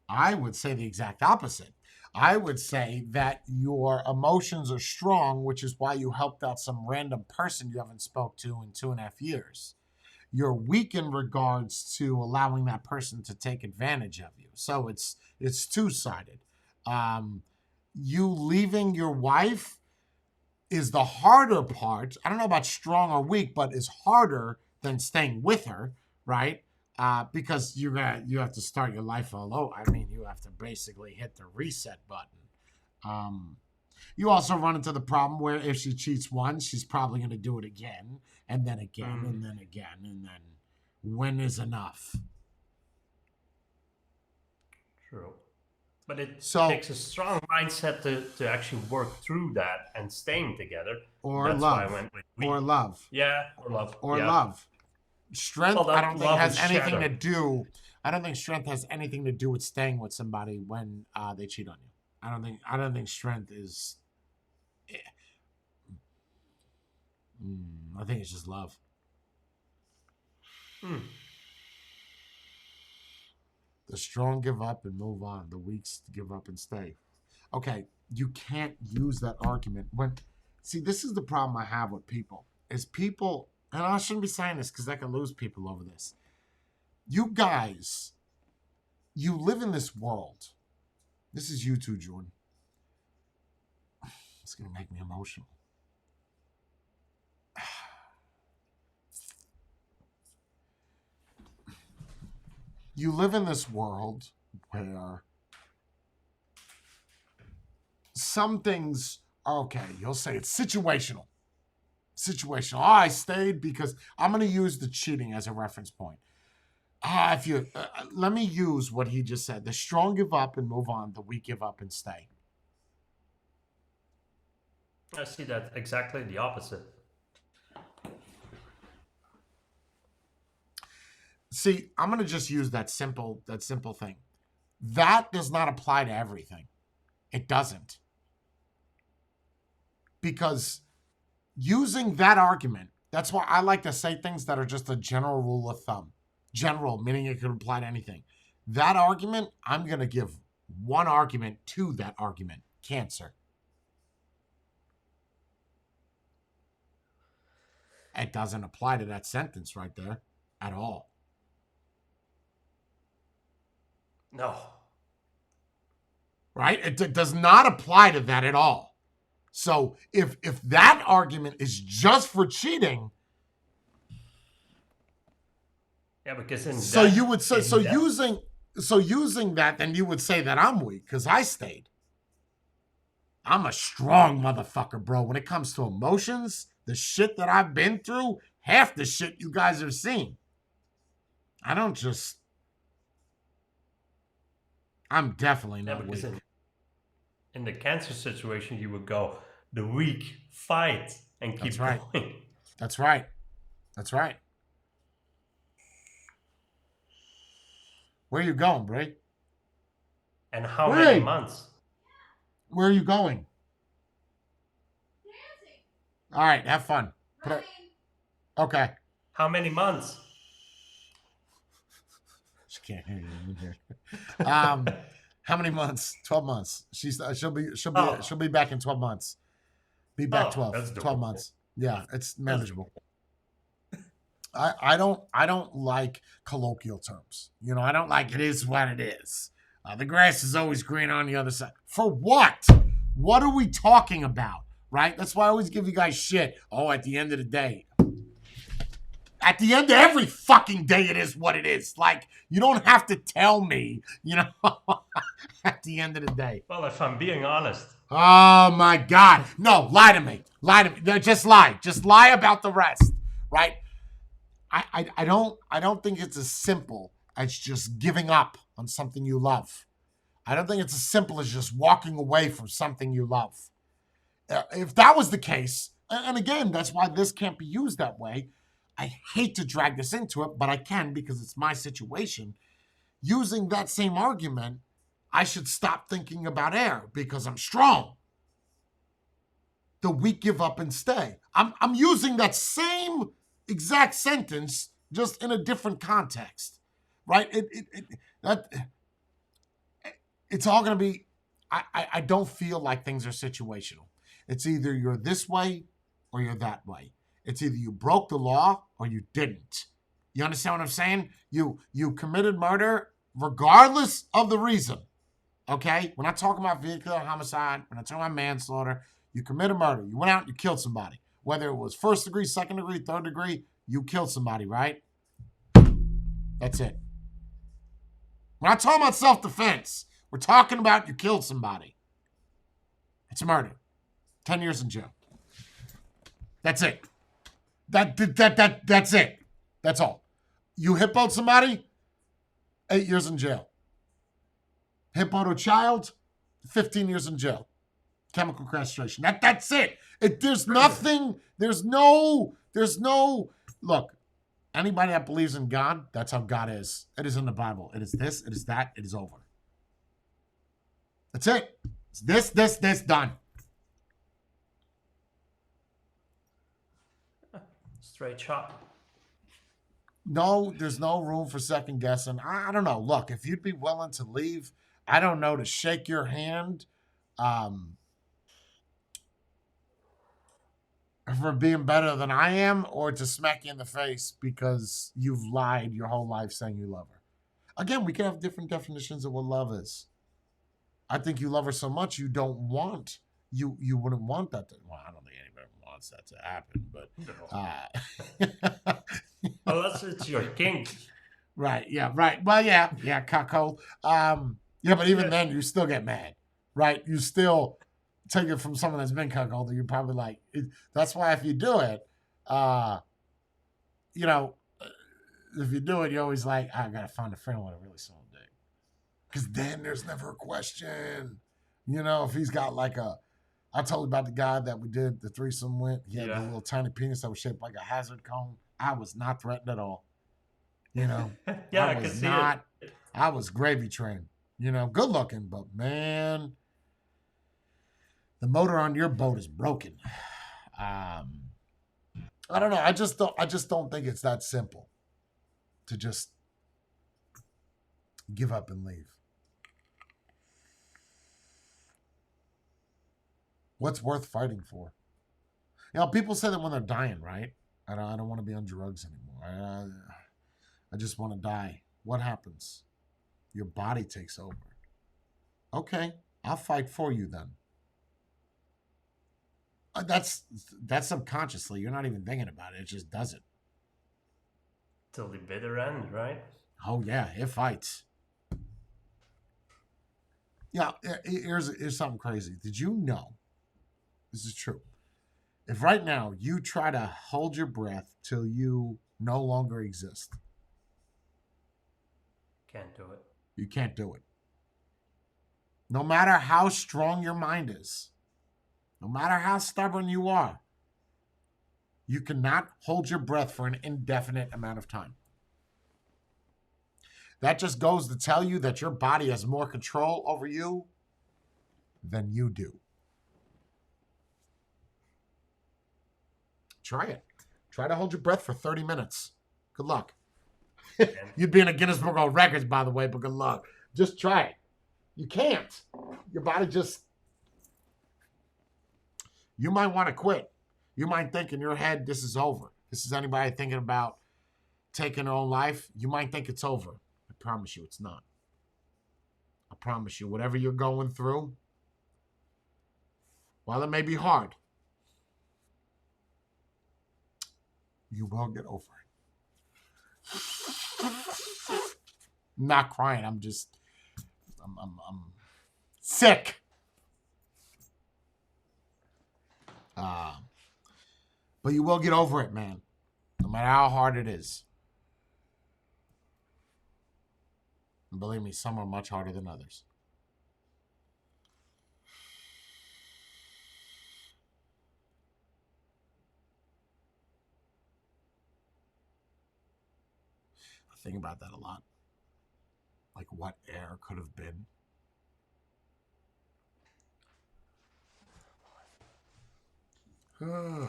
I would say the exact opposite. I would say that your emotions are strong, which is why you helped out some random person you haven't spoke to in 2.5 years. You're weak in regards to allowing that person to take advantage of you. So it's two-sided. You leaving your wife is the harder part. I don't know about strong or weak, but is harder than staying with her, right? Because you have to start your life all over. I mean, you have to basically hit the reset button. You also run into the problem where if she cheats once, she's probably going to do it again, and then again, and then again, and then when is enough? True. But it So- takes a strong mindset to actually work through that and staying together. Or That's love. why I went with weak. Or love. Yeah, or love. Or yeah. love. Strength, Well, that I don't think love has is anything to shattered. do. I don't think strength has anything to do with staying with somebody when they cheat on you. I don't think strength is. I think it's just love. The strong give up and move on. The weak give up and stay. Okay, you can't use that argument when. See, this is the problem I have with people. Is people, and I shouldn't be saying this because I can lose people over this. You guys, you live in this world. This is you too, Jordan. It's gonna make me emotional. You live in this world where some things are okay. You'll say it's situational. Situational. Oh, I stayed because I'm going to use the cheating as a reference point. If you let me use what he just said. The strong give up and move on. The weak give up and stay. I see that exactly the opposite. See, I'm going to just use that simple thing. That does not apply to everything. It doesn't. Because using that argument, that's why I like to say things that are just a general rule of thumb. General, meaning it could apply to anything. That argument, I'm going to give one argument to that argument. Cancer. It doesn't apply to that sentence right there at all. No. Right? It does not apply to that at all. So if that argument is just for cheating, Yeah, because in so that, you would say in that- using that, then you would say that I'm weak because I stayed. I'm a strong motherfucker, bro. When it comes to emotions, the shit that I've been through, half the shit you guys have seen. I don't just. I'm definitely Yeah, not because weak. in the cancer situation, you would go the weak fight and keep That's right. going. That's right. That's right. Where are you going, Bray? And how Right. many months? Where are you going? All right, have fun. Okay. How many months? She can't hear you in here. How many months? 12 months. She'll be back in 12 months. Be back Oh, 12. that's 12 doable. months. Yeah, it's manageable. I don't like colloquial terms. You know, I don't like it is what it is. The grass is always green on the other side. For what? What are we talking about? Right? That's why I always give you guys shit. Oh, at the end of the day. At the end of every fucking day, it is what it is. Like, you don't have to tell me, you know, at the end of the day. Well, if I'm being honest, Oh, my God. No, lie to me. Lie to me. No, just lie. Just lie about the rest, right? I don't think it's as simple as just giving up on something you love. I don't think it's as simple as just walking away from something you love. If that was the case, and again, that's why this can't be used that way. I hate to drag this into it, but I can because it's my situation. Using that same argument, I should stop thinking about air because I'm strong. The weak give up and stay. I'm using that same exact sentence just in a different context, right? It's all going to be. I don't feel like things are situational. It's either you're this way or you're that way. It's either you broke the law or you didn't. You understand what I'm saying? You committed murder regardless of the reason. Okay? We're not talking about vehicular homicide. We're not talking about manslaughter. You committed murder. You went out and you killed somebody. Whether it was first degree, second degree, third degree, you killed somebody, right? That's it. We're not talking about self-defense. We're talking about you killed somebody. It's a murder. 10 years in jail. That's it. That's it. That's all. You hippoed somebody, 8 years in jail. Hippo to child, 15 years in jail. Chemical castration. That's it. There's nothing, there's no, look, anybody that believes in God, that's how God is. It is in the Bible. It is this, it is that, it is over. That's it. It's this, done. Straight shot. No, there's no room for second guessing. I don't know. Look, if you'd be willing to leave, I don't know, to shake your hand, for being better than I am, or to smack you in the face because you've lied your whole life saying you love her. Again, we can have different definitions of what love is. I think you love her so much you don't want, you wouldn't want that to, well, I don't think anybody wants that to happen, but Unless it's your kink. right, yeah, right. Well, yeah, cuckold. Yeah, but even then you still get mad, right? You still take it from someone that's been cuckolded. You're probably like, that's why if you do it, you know, if you do it, you're always like, I gotta find a friend with a really small dick. Because then there's never a question. You know, if he's got like I told you about the guy that we did the threesome with. He had a little tiny penis that was shaped like a hazard cone. I was not threatened at all. You know, Yeah, I can see it. I was gravy trained. You know, good looking, but man, the motor on your boat is broken. I don't know. I just don't think it's that simple to just give up and leave. What's worth fighting for? You know, people say that when they're dying, right? I don't want to be on drugs anymore. I just want to die. What happens? Your body takes over. Okay, I'll fight for you then. That's subconsciously. You're not even thinking about it. It just does it. Till the bitter end, right? Oh yeah, it fights. Yeah, here's something crazy. Did you know? This is true. If right now you try to hold your breath till you no longer exist, Can't do it. you can't do it. No matter how strong your mind is, no matter how stubborn you are, you cannot hold your breath for an indefinite amount of time. That just goes to tell you that your body has more control over you than you do. Try it. Try to hold your breath for 30 minutes. Good luck. You'd be in a Guinness Book of Records, by the way, but good luck. Just try it. You can't. Your body just... You might want to quit. You might think in your head, this is over. This is anybody thinking about taking their own life. You might think it's over. I promise you it's not. I promise you, whatever you're going through, while it may be hard, you will get over it. I'm not crying. I'm sick. But you will get over it, man. No matter how hard it is. And believe me, some are much harder than others. I think about that a lot. Like what air could have been. I'm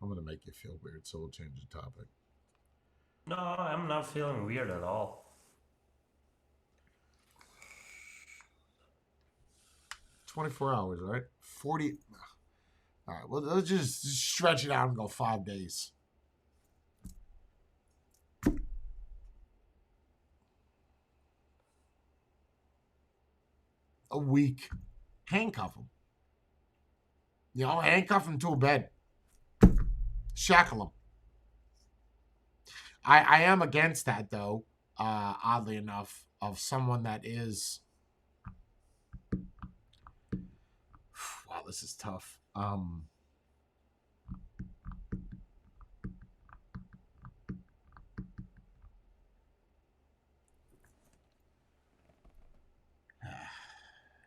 going to make you feel weird, so we'll change the topic. No, I'm not feeling weird at all. 24 hours, right? 40. All right, well, let's just stretch it out and go 5 days. A week. Handcuff them. You know, handcuff them to a bed. Shackle them. I am against that, though, oddly enough, of someone that is... Wow, this is tough.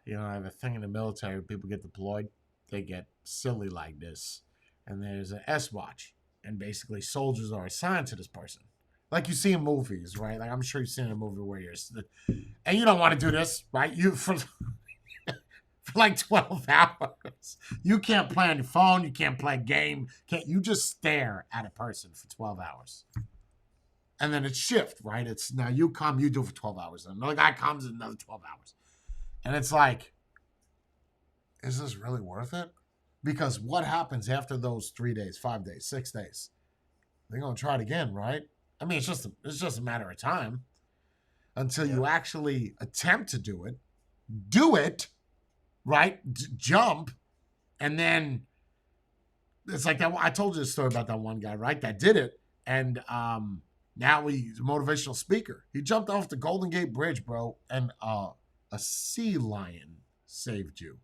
You know, I have a thing in the military. People get deployed, they get silly like this, and there's an S watch, and basically soldiers are assigned to this person, like you see in movies, right? Like I'm sure you've seen a movie where and you don't want to do this, right? You for like 12 hours, you can't play on your phone, you can't play a game, you just stare at a person for 12 hours. And then it's shift, right? It's now you come, you do it for 12 hours. And another guy comes, another 12 hours. And it's like, is this really worth it? Because what happens after those 3 days, 5 days, 6 days? They're gonna try it again, right? I mean, it's just a matter of time until you actually attempt to do it, right? Jump, and then it's like that. I told you the story about that one guy, right? That did it, and now he's a motivational speaker. He jumped off the Golden Gate Bridge, bro, and a sea lion saved you.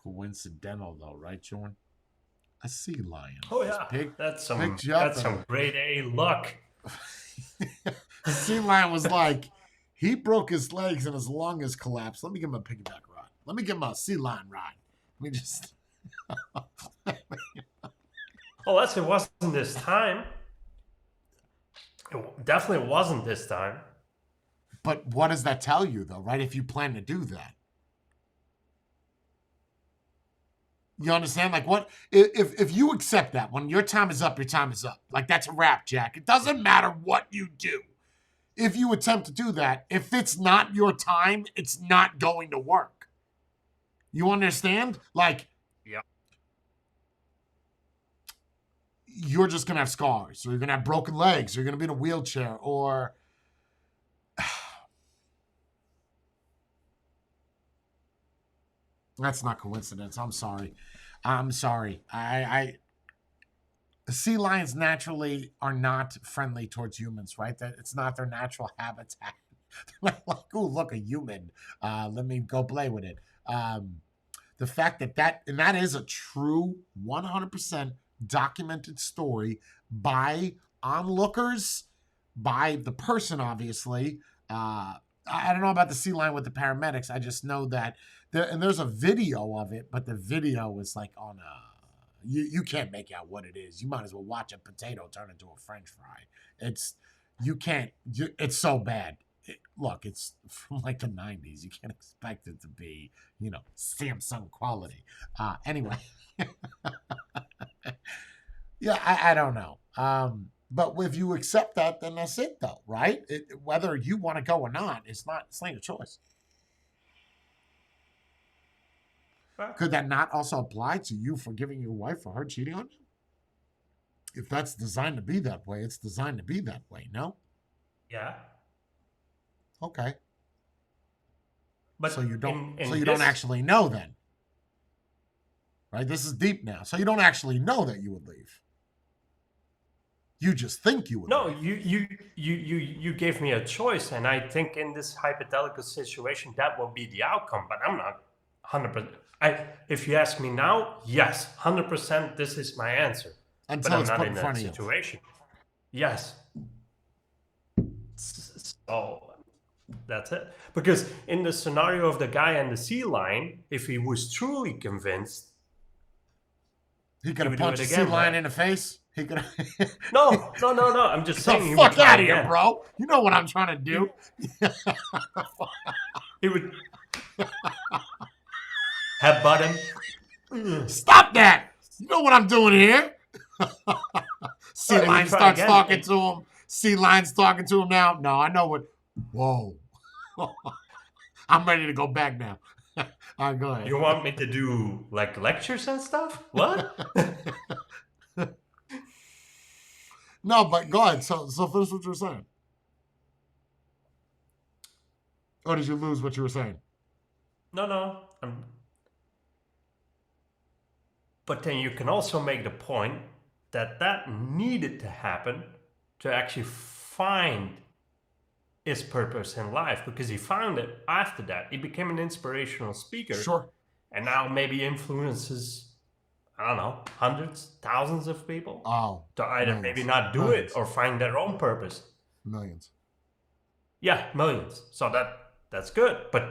Coincidental, though, right, Jordan? A sea lion. Oh yeah, that's some grade A luck. The sea lion was like, he broke his legs and his lung is collapsed. Let me give him a piggyback ride. Let me give him a sea lion ride. Let me just. Unless it wasn't this time. It definitely wasn't this time. But what does that tell you, though, right? If you plan to do that. You understand? Like, what if you accept that when your time is up, your time is up. Like, that's a wrap, Jack. It doesn't matter what you do. If you attempt to do that, if it's not your time, it's not going to work. You understand? Like, yeah, you're just gonna have scars, or you're gonna have broken legs, or you're gonna be in a wheelchair, or that's not coincidence. I'm sorry. Sea lions naturally are not friendly towards humans, right? That it's not their natural habitat. They're not like, oh, look, a human. Let me go play with it. The fact that is a true 100% documented story by onlookers, by the person, obviously. I don't know about the sea lion with the paramedics. I just know that there's a video of it, but the video is like on you can't make out what it is. You might as well watch a potato turn into a French fry. It's so bad. Look, it's from like the 90s. You can't expect it to be, Samsung quality. Anyway. Yeah, I don't know. But if you accept that, then that's it, though, right? Whether you want to go or not, it's not your choice. Could that not also apply to you forgiving your wife for her cheating on you? If that's designed to be that way, it's designed to be that way, no? Yeah. Okay. But so you don't don't actually know then. Right? This is deep now. So you don't actually know that you would leave. You just think you would. No, you gave me a choice, and I think in this hypothetical situation that will be the outcome. But I'm not 100%. If you ask me now, yes, 100%. This is my answer. Until but it's I'm not put in in front that of situation. You. Yes. So that's it. Because in the scenario of the guy and the sea lion, if he was truly convinced, he could have punched a sea lion in the face. He could. No. I'm just saying. The fuck out of here, bro. You know what I'm trying to do. He would headbutt him. Stop that! You know what I'm doing here. Sea lion starts talking to him. Sea lion's talking to him now. No, I know what. Whoa. I'm ready to go back now. All right, go ahead. You want me to do like lectures and stuff? What? No, but go ahead. So finish what you were saying. Or did you lose what you were saying? No. But then you can also make the point that needed to happen to actually find his purpose in life, because he found it after that. He became an inspirational speaker. Sure. And now maybe influences I don't know, hundreds, thousands of people Oh, to either millions. maybe not do Millions. it or find their own purpose. Millions. Yeah, millions. So that's good, but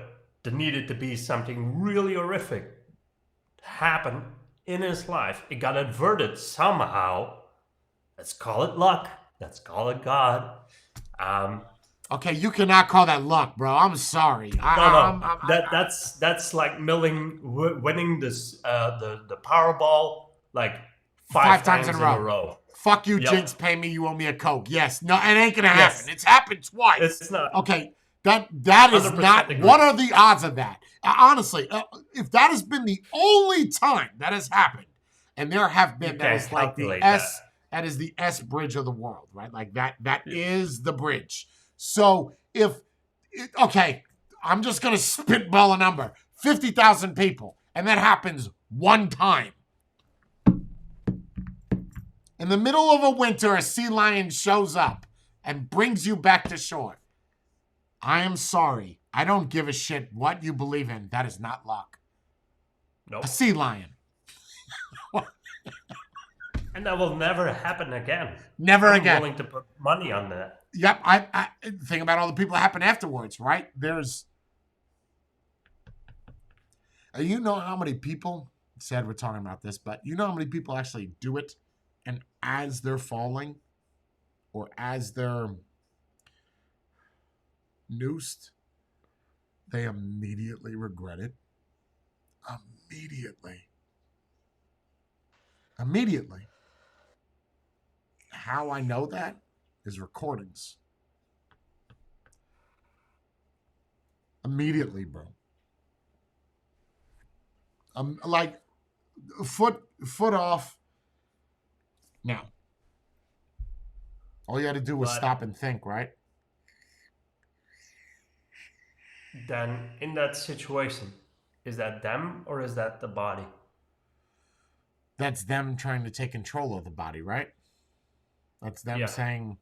there needed to be something really horrific happen in his life. It got averted somehow. Let's call it luck. Let's call it God. Okay, you cannot call that luck, bro. I'm sorry. That's like winning this the Powerball like five times in a row. Fuck you, Yep. Jinx. Pay me. You owe me a Coke. Yes. No, it ain't gonna happen. Yes. It's happened twice. It's not. Okay. That is 100% not. agree. What are the odds of that? Honestly, if that has been the only time that has happened, and there have been, You that can't is like the calculate S. That is the S bridge of the world, right? Like that. That is the bridge. So okay, I'm just gonna spitball a number: 50,000 people, and that happens one time. In the middle of a winter, a sea lion shows up and brings you back to shore. I am sorry. I don't give a shit what you believe in. That is not luck. Nope. A sea lion. And that will never happen again. Never I'm again. willing to put money on that. Yep. I think about all the people that happen afterwards, right? You know how many people, sad we're talking about this, but you know how many people actually do it, and as they're falling or as they're noosed, they immediately regret it. Immediately. How I know that is recordings. Immediately, bro. Like foot off. Now, all you had to do was But- stop and think, right? Then in that situation, is that them or is that the body? That's them trying to take control of the body, right? That's them Yeah. saying.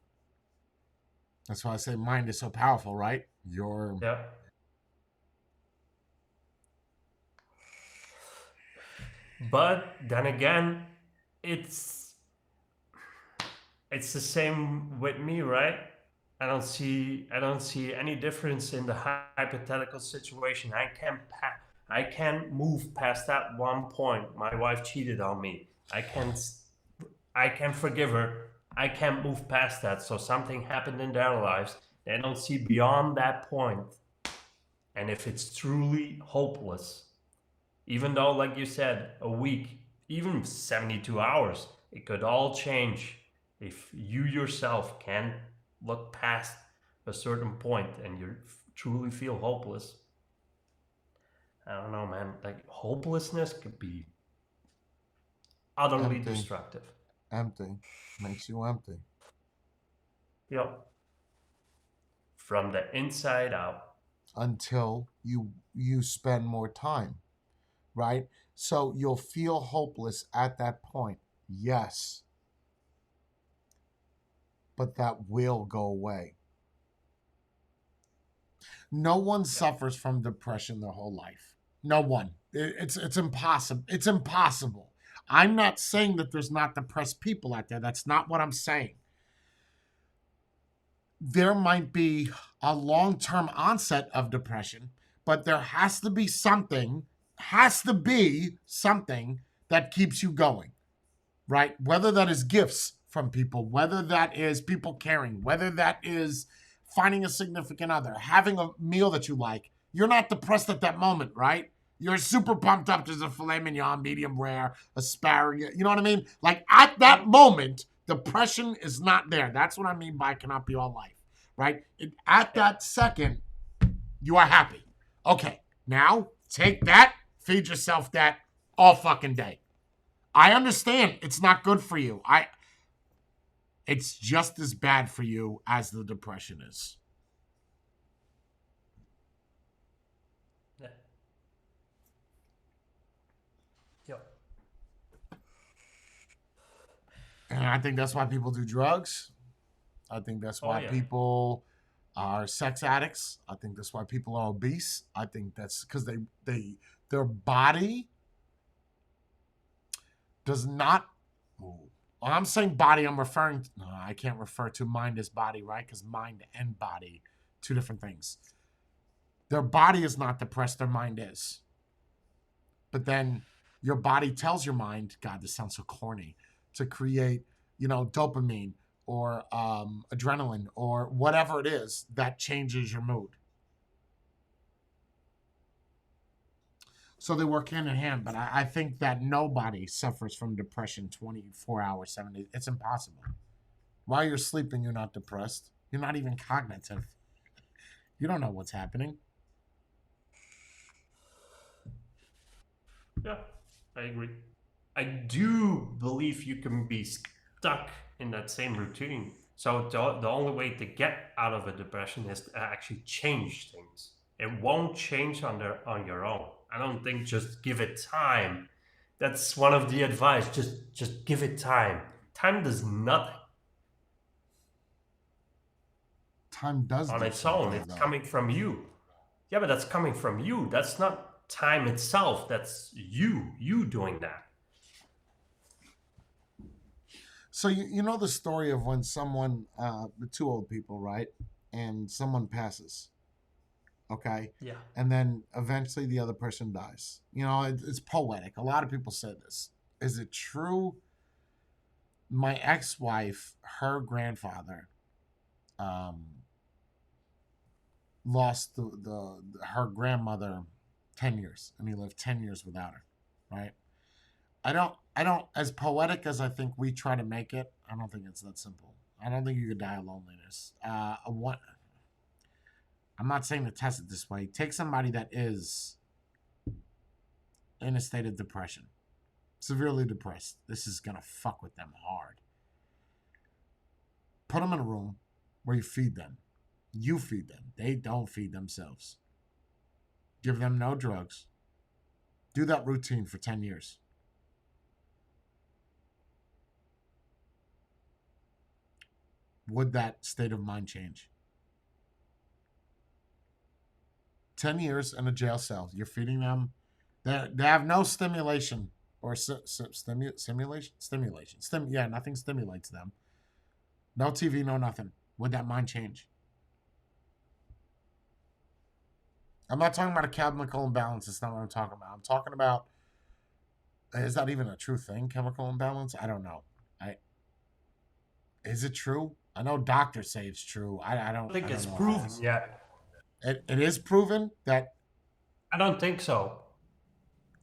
That's why I say mind is so powerful, right? Yeah. But then again, it's the same with me, right? I don't see any difference in the hypothetical situation. I can't move past that one point. My wife cheated on me. I can forgive her. I can't move past that. So something happened in their lives. They don't see beyond that point. And if it's truly hopeless, even though, like you said, a week, even 72 hours, it could all change if you yourself can look past a certain point and you truly feel hopeless. I don't know, man. Like, hopelessness could be utterly Empty. destructive. Empty. Makes you empty. Yep. From the inside out. Until you spend more time, right? So you'll feel hopeless at that point. Yes. But that will go away. No one suffers from depression their whole life. No one. It's impossible. It's impossible. I'm not saying that there's not depressed people out there. That's not what I'm saying. There might be a long-term onset of depression, but there has to be something that keeps you going, right? Whether that is gifts from people, whether that is people caring, whether that is finding a significant other, having a meal that you like. You're not depressed at that moment, right? You're super pumped up. There's a filet mignon, medium rare, asparagus. You know what I mean? Like at that moment, depression is not there. That's what I mean by cannot be all life, right? At that second, you are happy. Okay, now take that, feed yourself that all fucking day. I understand it's not good for you. It's just as bad for you as the depression is. Yeah. Yep. And I think that's why people do drugs. I think that's why people are sex addicts. I think that's why people are obese. I think that's because their body does not. When I'm saying body, I'm referring. No, I can't refer to mind as body, right? Because mind and body, two different things. Their body is not depressed. Their mind is. But then your body tells your mind, God, this sounds so corny, to create, dopamine or adrenaline or whatever it is that changes your mood. So they work hand in hand, but I think that nobody suffers from depression 24 hours, 7 days. It's impossible. While you're sleeping, you're not depressed. You're not even cognitive. You don't know what's happening. Yeah, I agree. I do believe you can be stuck in that same routine. So the only way to get out of a depression is to actually change things. It won't change on your own. I don't think just give it time. That's one of the advice. Just give it time. Time does nothing Time does on do its own. something, It's though. coming from you. Yeah, but that's coming from you. That's not time itself. That's you doing that. So you know the story of when someone, the two old people, right, and someone passes, okay, Yeah. and then eventually the other person dies. It's poetic. A lot of people say this. Is it true? My ex-wife, her grandfather, lost her grandmother 10 years, and he lived 10 years without her, right? I don't, as poetic as I think we try to make it, I don't think it's that simple. I don't think you could die of loneliness. I'm not saying to test it this way. Take somebody that is in a state of depression, severely depressed. This is going to fuck with them hard. Put them in a room where you feed them. You feed them. They don't feed themselves. Give them no drugs. Do that routine for 10 years. Would that state of mind change? 10 years in a jail cell. You're feeding them. They have no stimulation or stimulation. Nothing stimulates them. No TV, no nothing. Would that mind change? I'm not talking about a chemical imbalance. That's not what I'm talking about. I'm talking about, is that even a true thing, chemical imbalance? I don't know. Is it true? I know doctors say it's true. I don't think it's know. proven yet. It is proven that I don't think so.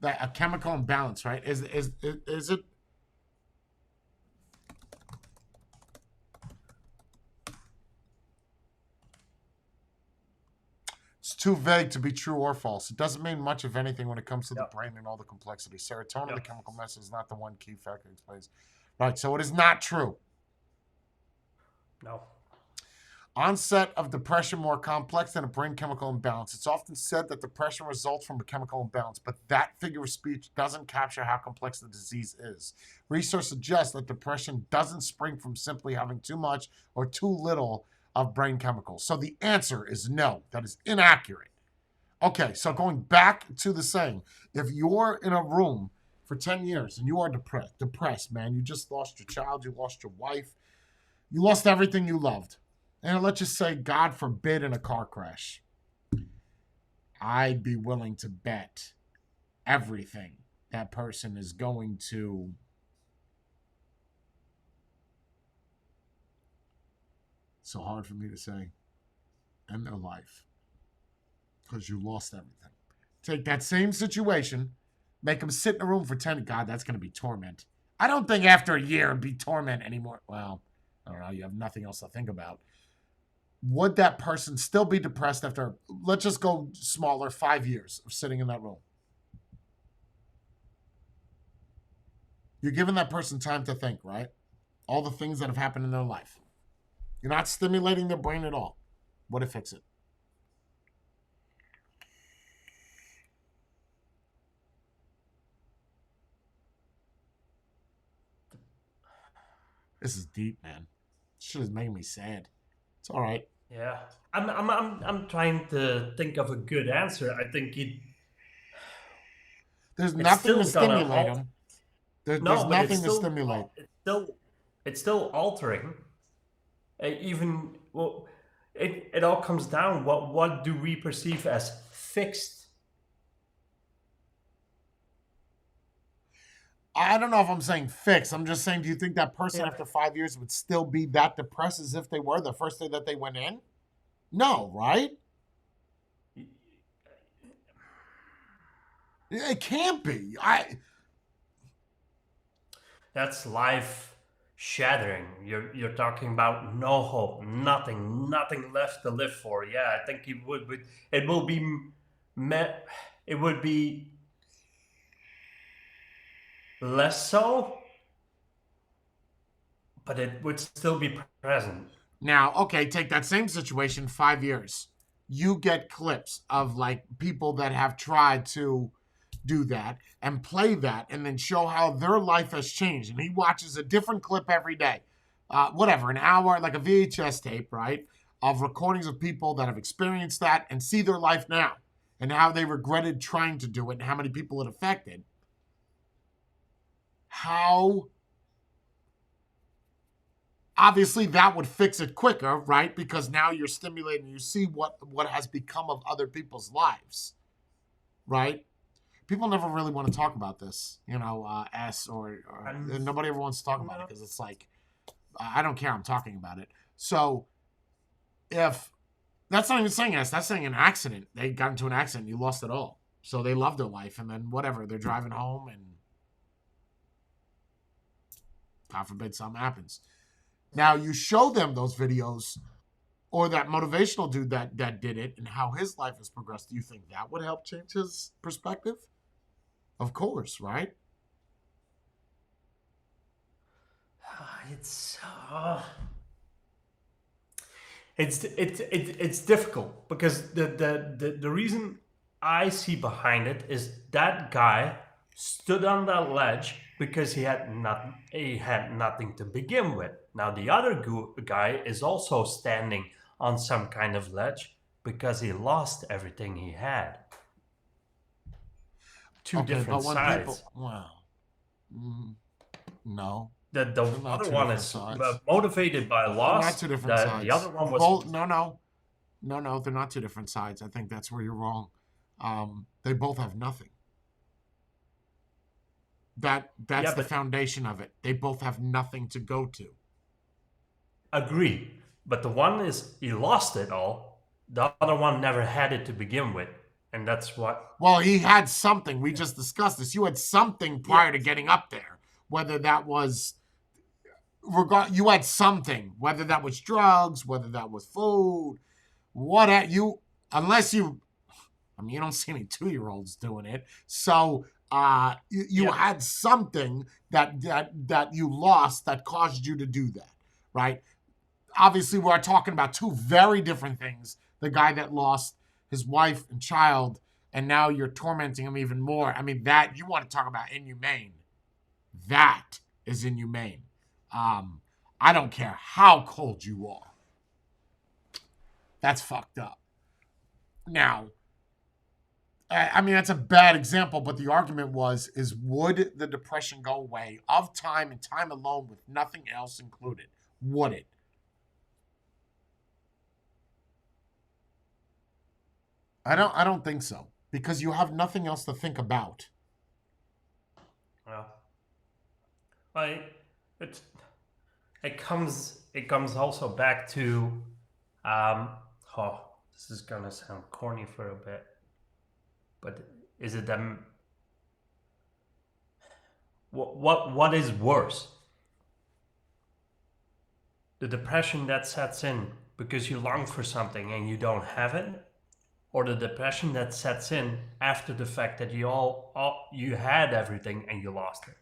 that a chemical imbalance, right? Is it? It's too vague to be true or false. It doesn't mean much of anything when it comes to the brain and all the complexity. Serotonin, the chemical message, is not the one key factor that explains. Right, so it is not true. No. Onset of depression more complex than a brain chemical imbalance. It's often said that depression results from a chemical imbalance, but that figure of speech doesn't capture how complex the disease is. Research suggests that depression doesn't spring from simply having too much or too little of brain chemicals. So the answer is no. That is inaccurate. Okay, so going back to the saying, if you're in a room for 10 years and you are depressed, man, you just lost your child, you lost your wife, you lost everything you loved. And let's just say, God forbid, in a car crash, I'd be willing to bet everything that person is going to so hard for me to say, end their life because you lost everything. Take that same situation, make them sit in a room for 10. God, that's going to be torment. I don't think after a year it'd be torment anymore. Well, I don't know. You have nothing else to think about. Would that person still be depressed after, let's just go smaller, 5 years of sitting in that room? You're giving that person time to think, right? All the things that have happened in their life. You're not stimulating their brain at all. Would it fix it? This is deep, man. This shit is making me sad. It's all right. Yeah, I'm trying to think of a good answer. I think There's nothing to still gonna stimulate halt. them. There's No, but nothing to stimulate. it's still altering. Even well, it all comes down. What do we perceive as fixed? I don't know if I'm saying fix. I'm just saying, do you think that person Yeah. after 5 years would still be that depressed as if they were the first day that they went in? No, right? It can't be. That's life shattering. You're talking about no hope, nothing left to live for. Yeah, I think it would. It will be met. It would be less so, but it would still be present. Now, okay, take that same situation, 5 years. You get clips of like people that have tried to do that and play that and then show how their life has changed. And he watches a different clip every day. Whatever, an hour, like a VHS tape, right? Of recordings of people that have experienced that and see their life now and how they regretted trying to do it and how many people it affected. How obviously that would fix it quicker, right? Because now you're stimulating, you see what has become of other people's lives, right? People never really want to talk about this, or nobody ever wants to talk about it because it's like, I don't care, I'm talking about it. So if that's not even saying S, that's saying an accident. They got into an accident, you lost it all. So they love their life, and then whatever, they're driving home and God forbid something happens. Now you show them those videos or that motivational dude that did it and how his life has progressed. Do you think that would help change his perspective? Of course, right? It's difficult because the reason I see behind it is that guy stood on that ledge because he had nothing to begin with. Now the other guy is also standing on some kind of ledge because he lost everything he had. Two different sides. No. The other one is motivated by They're loss. not two different sides. The other one was no. They're not two different sides. I think that's where you're wrong. They both have nothing. That's the foundation of it. They both have nothing to go to. Agree, but the one is he lost it all. The other one never had it to begin with, and that's what. Well, he had something. We just discussed this. You had something prior to getting up there. Whether that was you had something. Whether that was drugs, whether that was food, unless you don't see any 2-year-olds doing it. So you had something that you lost that caused you to do that, right? Obviously, we're talking about two very different things. The guy that lost his wife and child, and now you're tormenting him even more. I mean, that you want to talk about inhumane. That is inhumane. I don't care how cold you are. That's fucked up. Now, that's a bad example, but the argument is would the depression go away of time and time alone with nothing else included? Would it? I don't think so, because you have nothing else to think about. Well, it comes also back to this is gonna sound corny for a bit, but is it them? What is worse? The depression that sets in because you long for something and you don't have it, or the depression that sets in after the fact that you had everything and you lost it?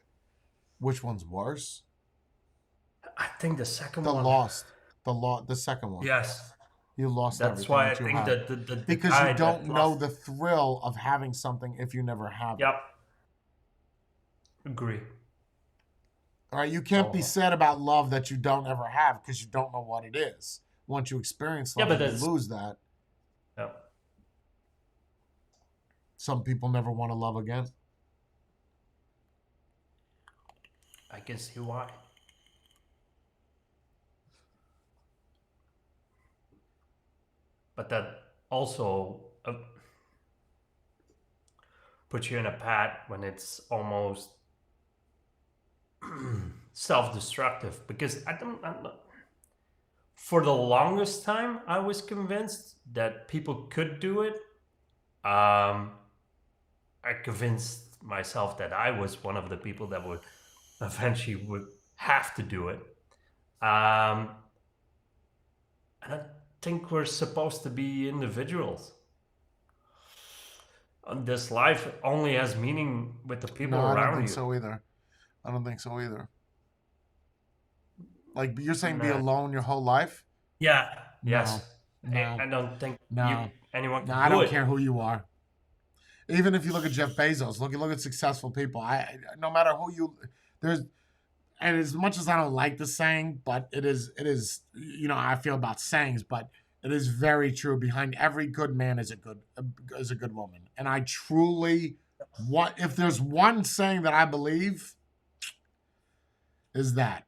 Which one's worse? I think the second one. The second one. Yes. You lost That's everything. why I that you think had. that the because guy you don't that know lost- the thrill of having something if you never have it. Yep. Agree. All right, you can't be sad about love that you don't ever have because you don't know what it is. Once you experience love, you lose that. Yep. Some people never want to love again. I can see why. But that also puts you in a path when it's almost self-destructive. Because I'm not, for the longest time, I was convinced that people could do it. I convinced myself that I was one of the people that would eventually would have to do it. Um, and I think we're supposed to be individuals. This life only has meaning with the people No, I don't around think you. so either. I don't think so either. Like you're saying, be Nah. alone your whole life? Yeah. No, Yes. no, I don't think no. anyone No, can I do don't it. care who you are. Even if you look at Jeff Bezos, look at successful people. No matter who you there's and as much as I don't like the saying, but it is you know how I feel about sayings, but it is very true. Behind every good man is a good woman. And I truly if there's one saying that I believe is that.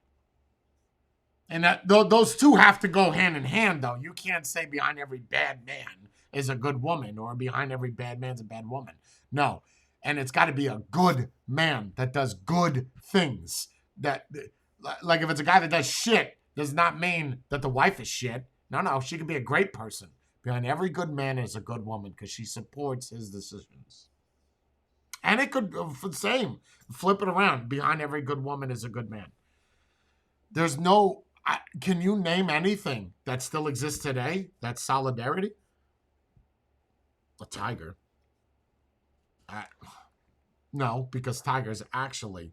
And those two have to go hand in hand, though. You can't say behind every bad man is a good woman or behind every bad man's a bad woman. No. And it's got to be a good man that does good things. Like if it's a guy that does shit, does not mean that the wife is shit. No, she could be a great person. Behind every good man is a good woman because she supports his decisions. And it could, same, flip it around. Behind every good woman is a good man. There's no, can you name anything that still exists today that's solidarity? A tiger. No, because tigers actually,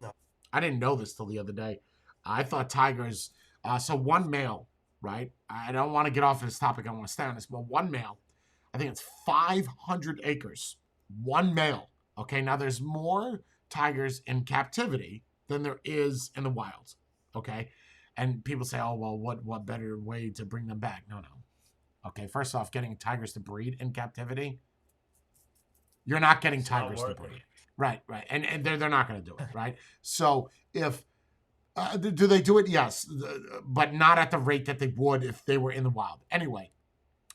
I didn't know this till the other day. I thought tigers, so one male, right? I don't want to get off this topic. I want to stay on this, but one male, I think it's 500 acres. One male. Okay, now there's more tigers in captivity than there is in the wild. Okay, and people say, oh, well, what better way to bring them back? No. Okay, first off, getting tigers to breed in captivity, you're not getting tigers to breed. Right. And they're not going to do it, right? So if, do they do it? Yes, but not at the rate that they would if they were in the wild. Anyway,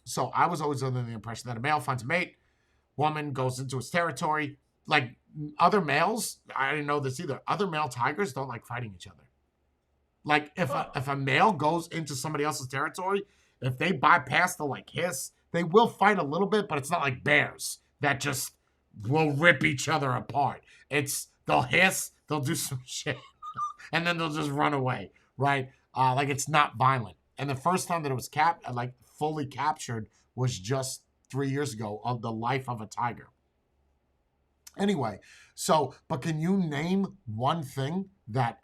so I was always under the impression that a male finds a mate, woman goes into his territory. Like other males, I didn't know this either. Other male tigers don't like fighting each other. Like if a male goes into somebody else's territory, if they bypass the like hiss, they will fight a little bit, but it's not like bears that just will rip each other apart. They'll hiss, they'll do some shit, and then they'll just run away, right? Like it's not violent. And the first time that it was fully captured was just 3 years ago of the life of a tiger. Anyway, but can you name one thing that,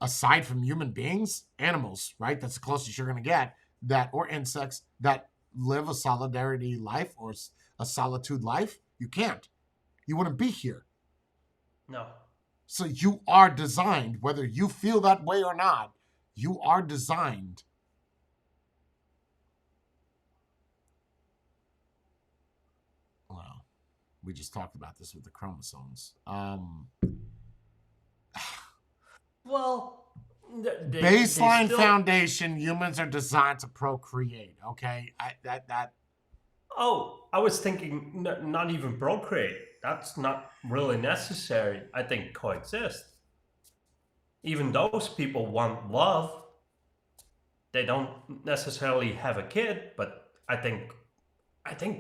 aside from human beings, animals, right? That's the closest you're going to get, or insects that live a solidarity life or a solitude life? You can't. You wouldn't be here. No. So you are designed, whether you feel that way or not, you are designed. Well, we just talked about this with the chromosomes. Well, baseline foundation, humans are designed to procreate, okay? Oh, I was thinking not even procreate. That's not really necessary. I think coexist. Even those people want love. They don't necessarily have a kid, but I think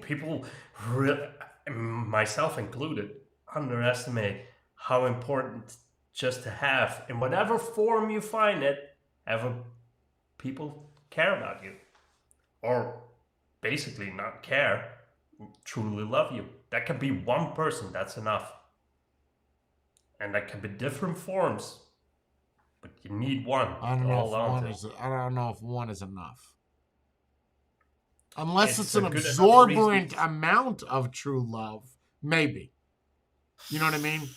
people, myself included, underestimate how important just to have, in whatever form you find it, ever people care about you, or basically not care, truly love you. That can be one person, that's enough. And that can be different forms, but you need one. I don't know if one is enough. Unless it's an absorbent amount of true love, maybe. You know what I mean?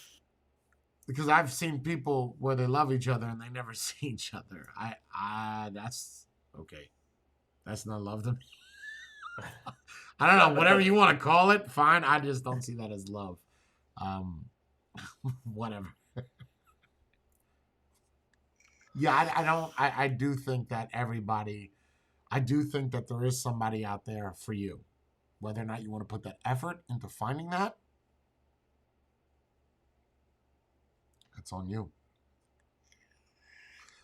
Because I've seen people where they love each other and they never see each other. That's okay. That's not love to me. I don't know. Whatever you want to call it, fine. I just don't see that as love. Whatever. Yeah, I don't. I do think that everybody. I do think that there is somebody out there for you. Whether or not you want to put that effort into finding that, that's on you.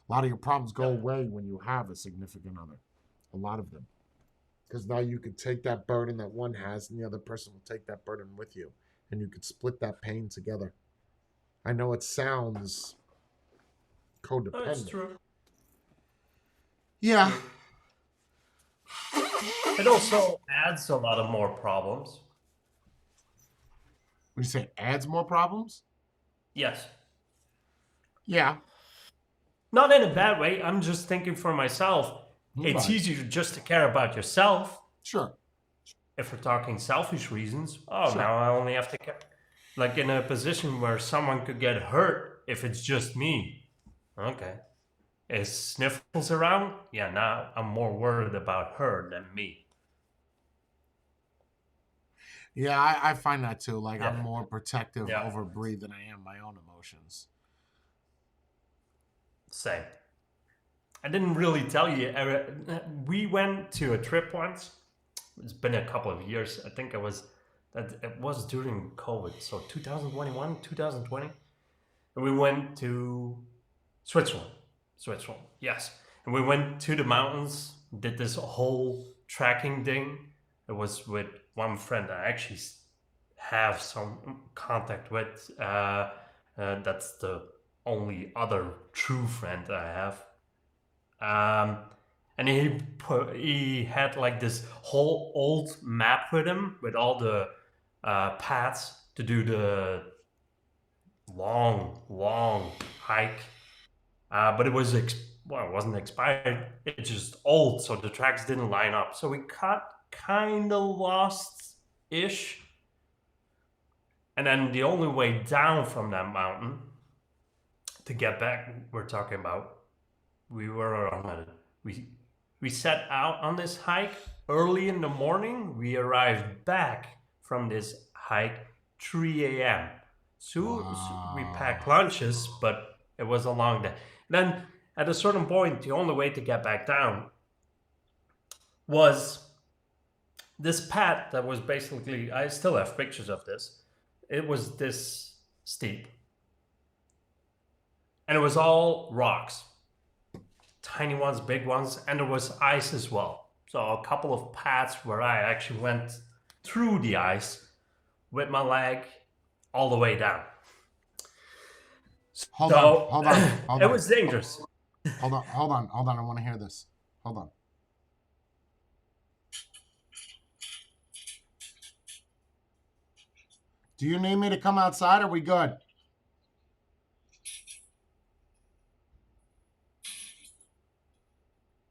A lot of your problems go Yep. away when you have a significant other. A lot of them. Because now you can take that burden that one has and the other person will take that burden with you. And you could split that pain together. I know it sounds Oh, it's codependent. true. Yeah. True. It also adds a lot of more problems. Would you say it adds more problems? Yes. Yeah. Not in a bad way. I'm just thinking for myself. It's Right. easier just to care about yourself. Sure. If we're talking selfish reasons, oh, Sure. now I only have to care. Like in a position where someone could get hurt if it's just me. Okay. Is Sniffles around? Yeah, now I'm more worried about her than me. Yeah, I find that too. Like I'm Yeah. more protective Yeah. over Bree than I am my own emotions. Same. I didn't really tell you. We went to a trip once. It's been a couple of years. I think it was during COVID, so 2021, 2020. And we went to Switzerland. Switzerland, yes. And we went to the mountains, did this whole trekking thing. It was with one friend I actually have some contact with. That's the only other true friend I have. And he had like this whole old map with him with all the paths to do the long hike. But it was well, it wasn't expired. It's just old, so the tracks didn't line up. So we got kind of lost ish. And then the only way down from that mountain to get back, we're talking about, we were on a we set out on this hike early in the morning. We arrived back from this hike 3 a.m. So we packed lunches, but it was a long day. Then at a certain point, the only way to get back down was this path that was basically, I still have pictures of this. It was this steep. And it was all rocks. Tiny ones, big ones, and there was ice as well. So a couple of paths where I actually went through the ice with my leg all the way down. Hold So on. Hold it on. was dangerous. Hold on. I want to hear this. Hold on. Do you need me to come outside? Are we good?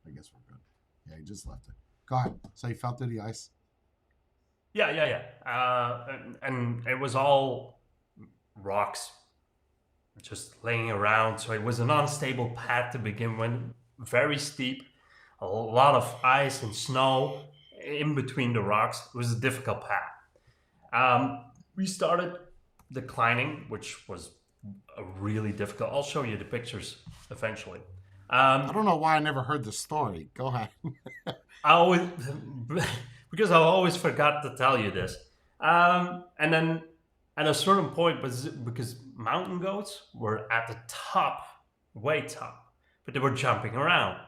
I guess we're good. Yeah, he just left it. Go ahead. So you fell through the ice? Yeah. And it was all rocks just laying around. So it was an unstable path to begin with, very steep, a lot of ice and snow in between the rocks. It was a difficult path. We started declining, which was a really difficult. I'll show you the pictures eventually. I don't know why I never heard the story. Go ahead. I always, because I always forgot to tell you this. And then at a certain point, because mountain goats were at the top, way top, but they were jumping around,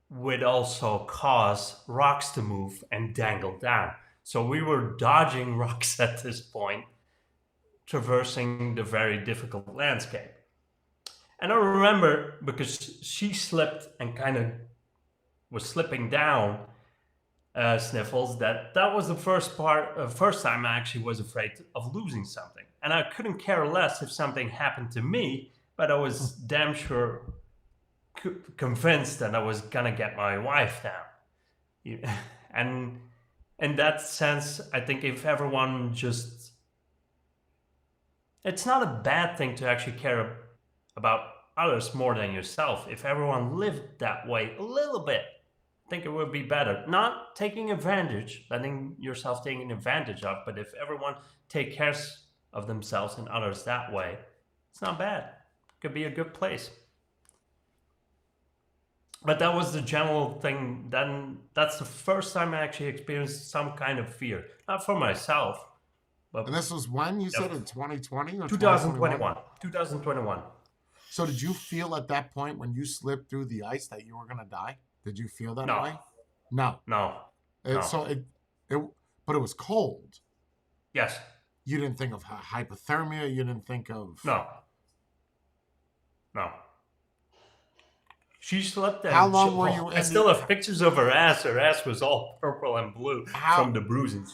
would also cause rocks to move and dangle down. So we were dodging rocks at this point, traversing the very difficult landscape. And I remember because she slipped and kind of was slipping down, Sniffles, that was the first time I actually was afraid of losing something. And I couldn't care less if something happened to me, but I was damn sure convinced that I was gonna get my wife down. And in that sense, I think if everyone just, it's not a bad thing to actually care about others more than yourself. If everyone lived that way a little bit, I think it would be better. Not taking advantage, letting yourself taken advantage of, but if everyone take care of themselves and others that way, it's not bad. It could be a good place. But that was the general thing. Then that's the first time I actually experienced some kind of fear, not for myself, but And this was when you said Yep. in 2020 or 2021. 2021. So did you feel at that point when you slipped through the ice that you were gonna die? Did you feel that No. way? No. No. So it, but it was cold. Yes. You didn't think of hypothermia. You didn't think of No. She slept. How long were you I in still the- have pictures of her ass. Her ass was all purple and blue from the bruising.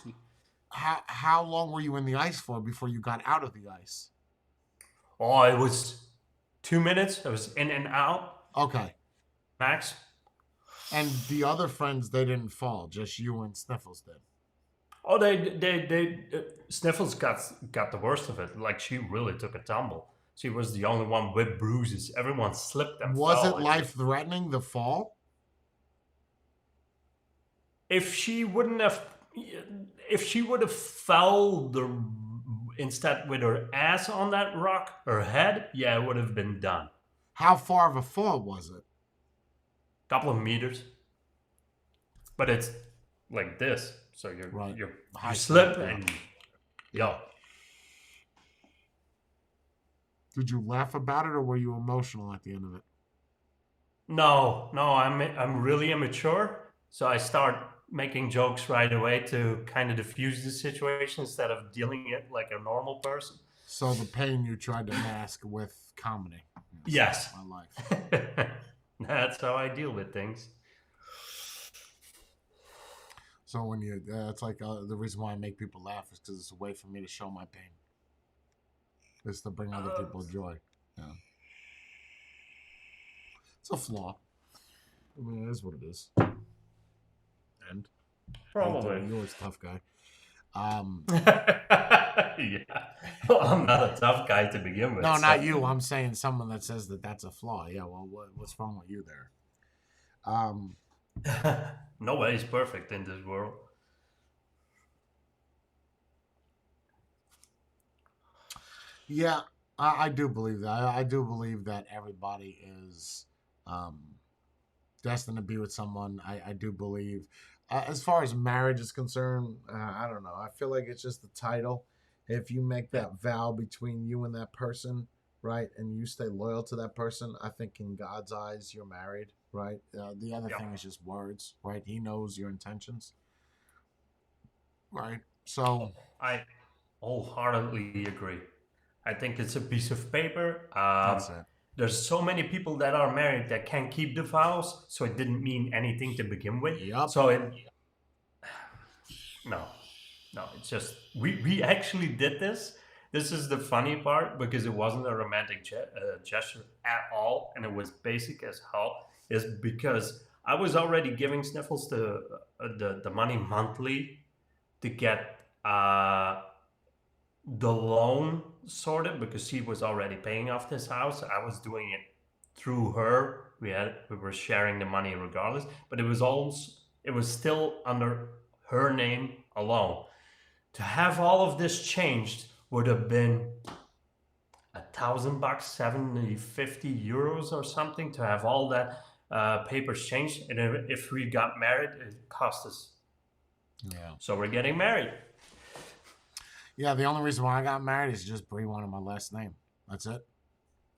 How long were you in the ice for before you got out of the ice? Oh, it was 2 minutes. I was in and out. Okay. Max. And the other friends, they didn't fall. Just you and Sniffles did. Oh, Sniffles got the worst of it. Like, she really took a tumble. She was the only one with bruises. Everyone slipped and Was fell. it life-threatening, the fall? If she would have fell instead with her ass on that rock, her head, yeah, it would have been done. How far of a fall was it? Couple of meters, but it's like this, so Right. you High slip step, yeah. and yo. Did you laugh about it, or were you emotional at the end of it? No, I'm really immature, so I start making jokes right away to kind of diffuse the situation instead of dealing it like a normal person. So the pain you tried to mask with comedy. Yes. My life. That's how I deal with things. So when you, it's like the reason why I make people laugh is because it's a way for me to show my pain. It's to bring other people joy. Yeah. It's a flaw. I mean, it is what it is. And Probably. you're always a tough guy. Yeah. Well, I'm not a tough guy to begin with. No, so- not you. I'm saying someone that says that that's a flaw. Yeah. Well, what's wrong with you there? Nobody's perfect in this world. Yeah, I do believe that. I do believe that everybody is destined to be with someone. I do believe. As far as marriage is concerned, I don't know. I feel like it's just the title. If you make that vow between you and that person, right, and you stay loyal to that person, I think in God's eyes you're married, right? The other Yeah. thing is just words, right? He knows your intentions, right? So I wholeheartedly agree. I think it's a piece of paper. that's it. There's so many people that are married that can't keep the vows, so it didn't mean anything to begin with. Yup. So no, it's just we actually did this. This is the funny part because it wasn't a romantic gesture at all, and it was basic as hell. Is because I was already giving Sniffles the money monthly to get the loan sorted because she was already paying off this house. I was doing it through her. We were sharing the money regardless, but it was still under her name alone. To have all of this changed would have been $1,000, 50 euros or something to have all that papers changed. And if we got married, it cost us. Yeah. So we're getting married. Yeah, the only reason why I got married is just Bree wanted my last name. That's it.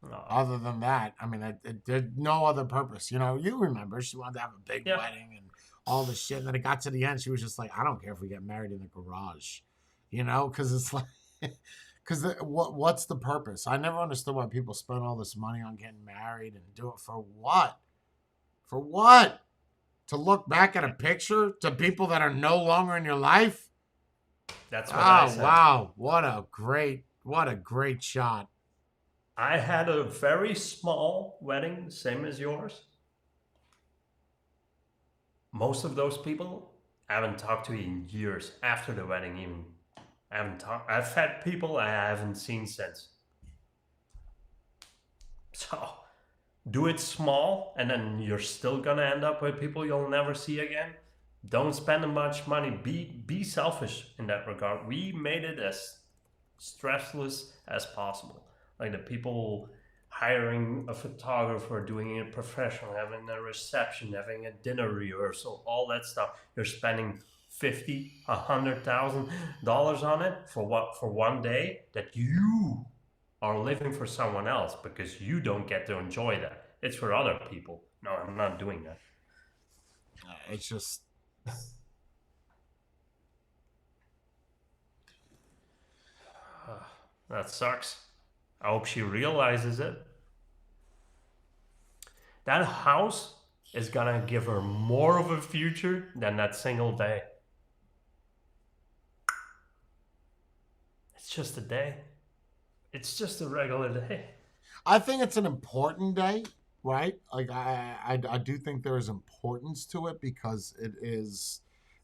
No. Other than that, I mean, there's no other purpose. You know, you remember she wanted to have a big Yeah. wedding and all this shit. And then it got to the end, she was just like, I don't care if we get married in the garage, you know, because it's like, because what's the purpose? I never understood why people spend all this money on getting married and do it for what? For what? To look back at a picture to people that are no longer in your life? That's what I Oh, said. wow. What a great shot. I had a very small wedding, same as yours. Most of those people I haven't talked to in years after the wedding even. I've had people I haven't seen since. So do it small and then you're still gonna end up with people you'll never see again. Don't spend much money. Be selfish in that regard. We made it as stressless as possible. Like the people hiring a photographer, doing it professional, having a reception, having a dinner rehearsal, all that stuff. You're spending $50,000, $100,000 on it for what, for one day that you are living for someone else because you don't get to enjoy that. It's for other people. No, I'm not doing that. It's just. That sucks. I hope she realizes it. That house is gonna give her more of a future than that single day. It's just a day. It's just a regular day. I think it's an important day, right? Like I do think there is importance to it because it is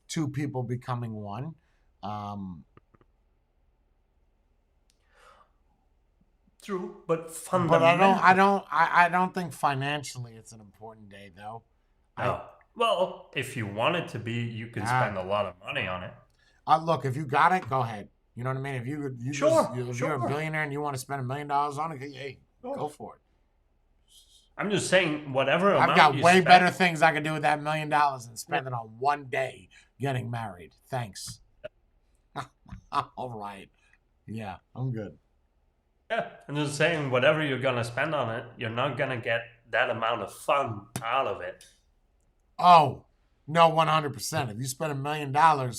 two people becoming one. True, but But fundamentally, I don't think financially it's an important day though. no. Well, if you want it to be, you can spend a lot of money on it. Look, if you got it, go ahead. You know what I mean? If you Sure, if you're sure. a billionaire and you want to spend $1 million on it, hey, go for it. I'm just saying, whatever amount I've got you way spend, better things I could do with that $1 million than spend it on one day getting married. Thanks. All right. Yeah, I'm good. Yeah, I'm just saying, whatever you're gonna spend on it, you're not gonna get that amount of fun out of it. Oh, no, 100%. If you spend $1 million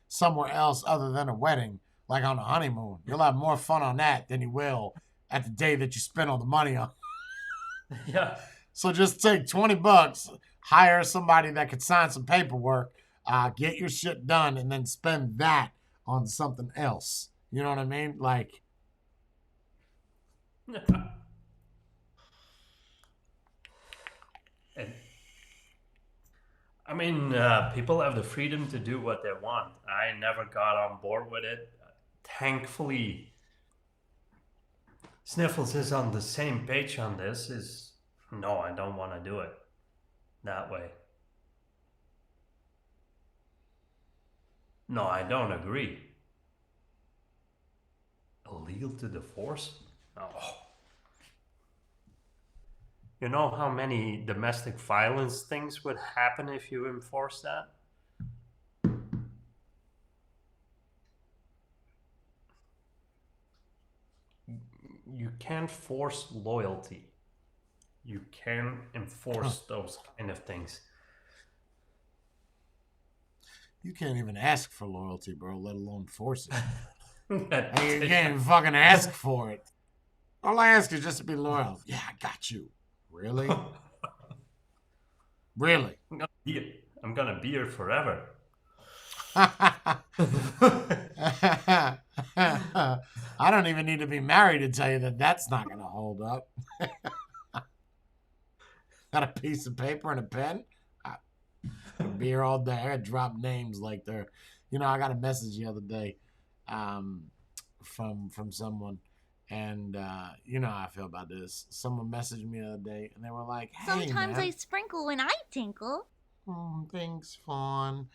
somewhere else other than a wedding, like on a honeymoon, you'll have more fun on that than you will at the day that you spend all the money on. Yeah. So just take $20, hire somebody that could sign some paperwork, get your shit done, and then spend that on something else. You know what I mean? Like, And, I mean, people have the freedom to do what they want. I never got on board with it. Thankfully, Sniffles is on the same page on this. Is no, I don't want to do it that way. No, I don't agree. Illegal to divorce? No. You know how many domestic violence things would happen if you enforce that? You can't force loyalty. You can enforce those kind of things. you can't even ask for loyalty, bro, let alone force it. That- Hey, you can't even fucking ask for it. All I ask is just to be loyal. Yeah, I got you. Really? Really? I'm gonna be here forever. I don't even need to be married to tell you that that's not going to hold up. Got a piece of paper and a pen? I could be here all day. I got drop names like they're, I got a message the other day from someone. And you know how I feel about this. Someone messaged me the other day, and they were like, "Hey, Sometimes man." I sprinkle when I tinkle. Thanks, Fawn.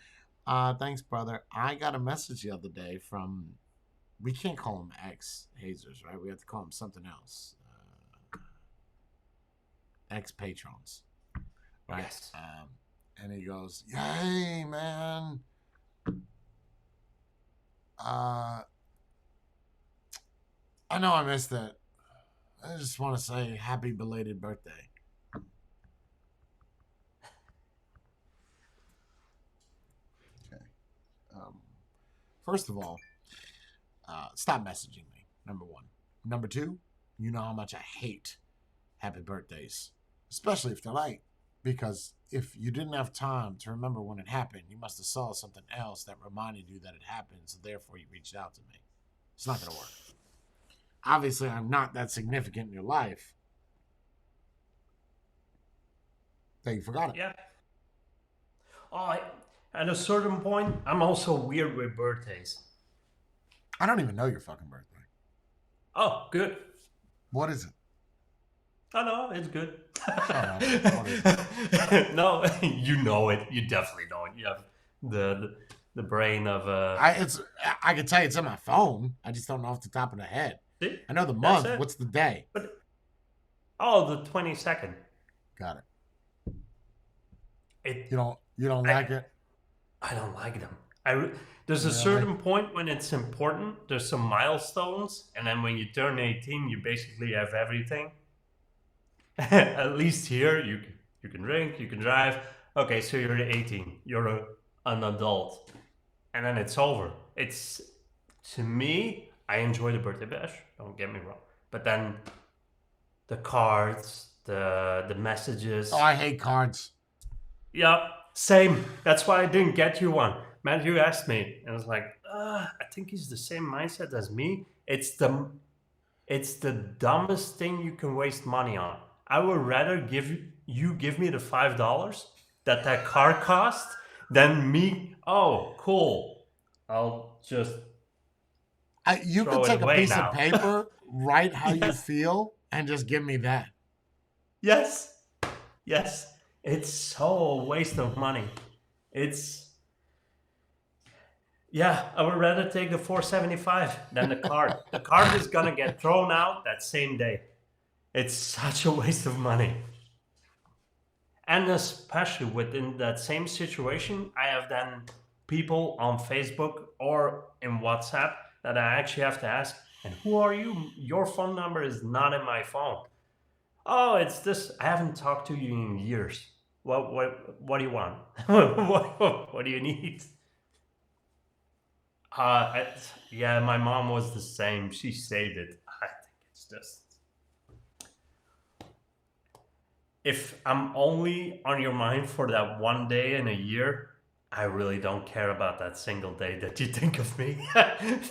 Thanks, brother. I got a message the other day from. We can't call them ex-hazers, right? We have to call them something else. Ex-patrons, right? Yes. And he goes, "Hey, man. I know I missed it. I just want to say happy belated birthday." Okay. First of all, stop messaging me. Number one. Number two, you know how much I hate happy birthdays, especially if they're late. Because if you didn't have time to remember when it happened, you must have saw something else that reminded you that it happened. So therefore, you reached out to me. It's not going to work. Obviously, I'm not that significant in your life that you forgot it. Yeah. At a certain point, I'm also weird with birthdays. I don't even know your fucking birthday. Oh, good. What is it? Oh no, it's good. Shut up. What is it? No, you know it. You definitely know it. You have the brain of I can tell you it's on my phone. I just don't know off the top of the head. See? I know the That's month. it. What's the day? But Oh, the 22nd. Got it. It. You don't I, like it? I don't like them. There's a Really? certain point when it's important. There's some milestones, and then when you turn 18, you basically have everything. At least here, you can drink, you can drive. Okay, so you're 18. You're an adult, and then it's over. It's to me, I enjoy the birthday bash. Don't get me wrong, but then the cards, the messages. Oh, I hate cards. Yeah, same. That's why I didn't get you one. Matthew asked me, and I was like, I think he's the same mindset as me. It's the dumbest thing you can waste money on. I would rather give me the $5 that car cost than me. Oh, cool. I'll just You throw could it take a away piece now. of paper, write how you Yes. feel, and just give me that. Yes. Yes. It's so a waste of money. It's yeah, I would rather take the 475 than the card. The card is gonna get thrown out that same day. It's such a waste of money. And especially within that same situation, I have then people on Facebook or in WhatsApp that I actually have to ask, and who are you? Your phone number is not in my phone. Oh, it's this. I haven't talked to you in years. What do you want? What do you need? Yeah, my mom was the same. She saved it. I think it's just if I'm only on your mind for that one day in a year, I really don't care about that single day that you think of me.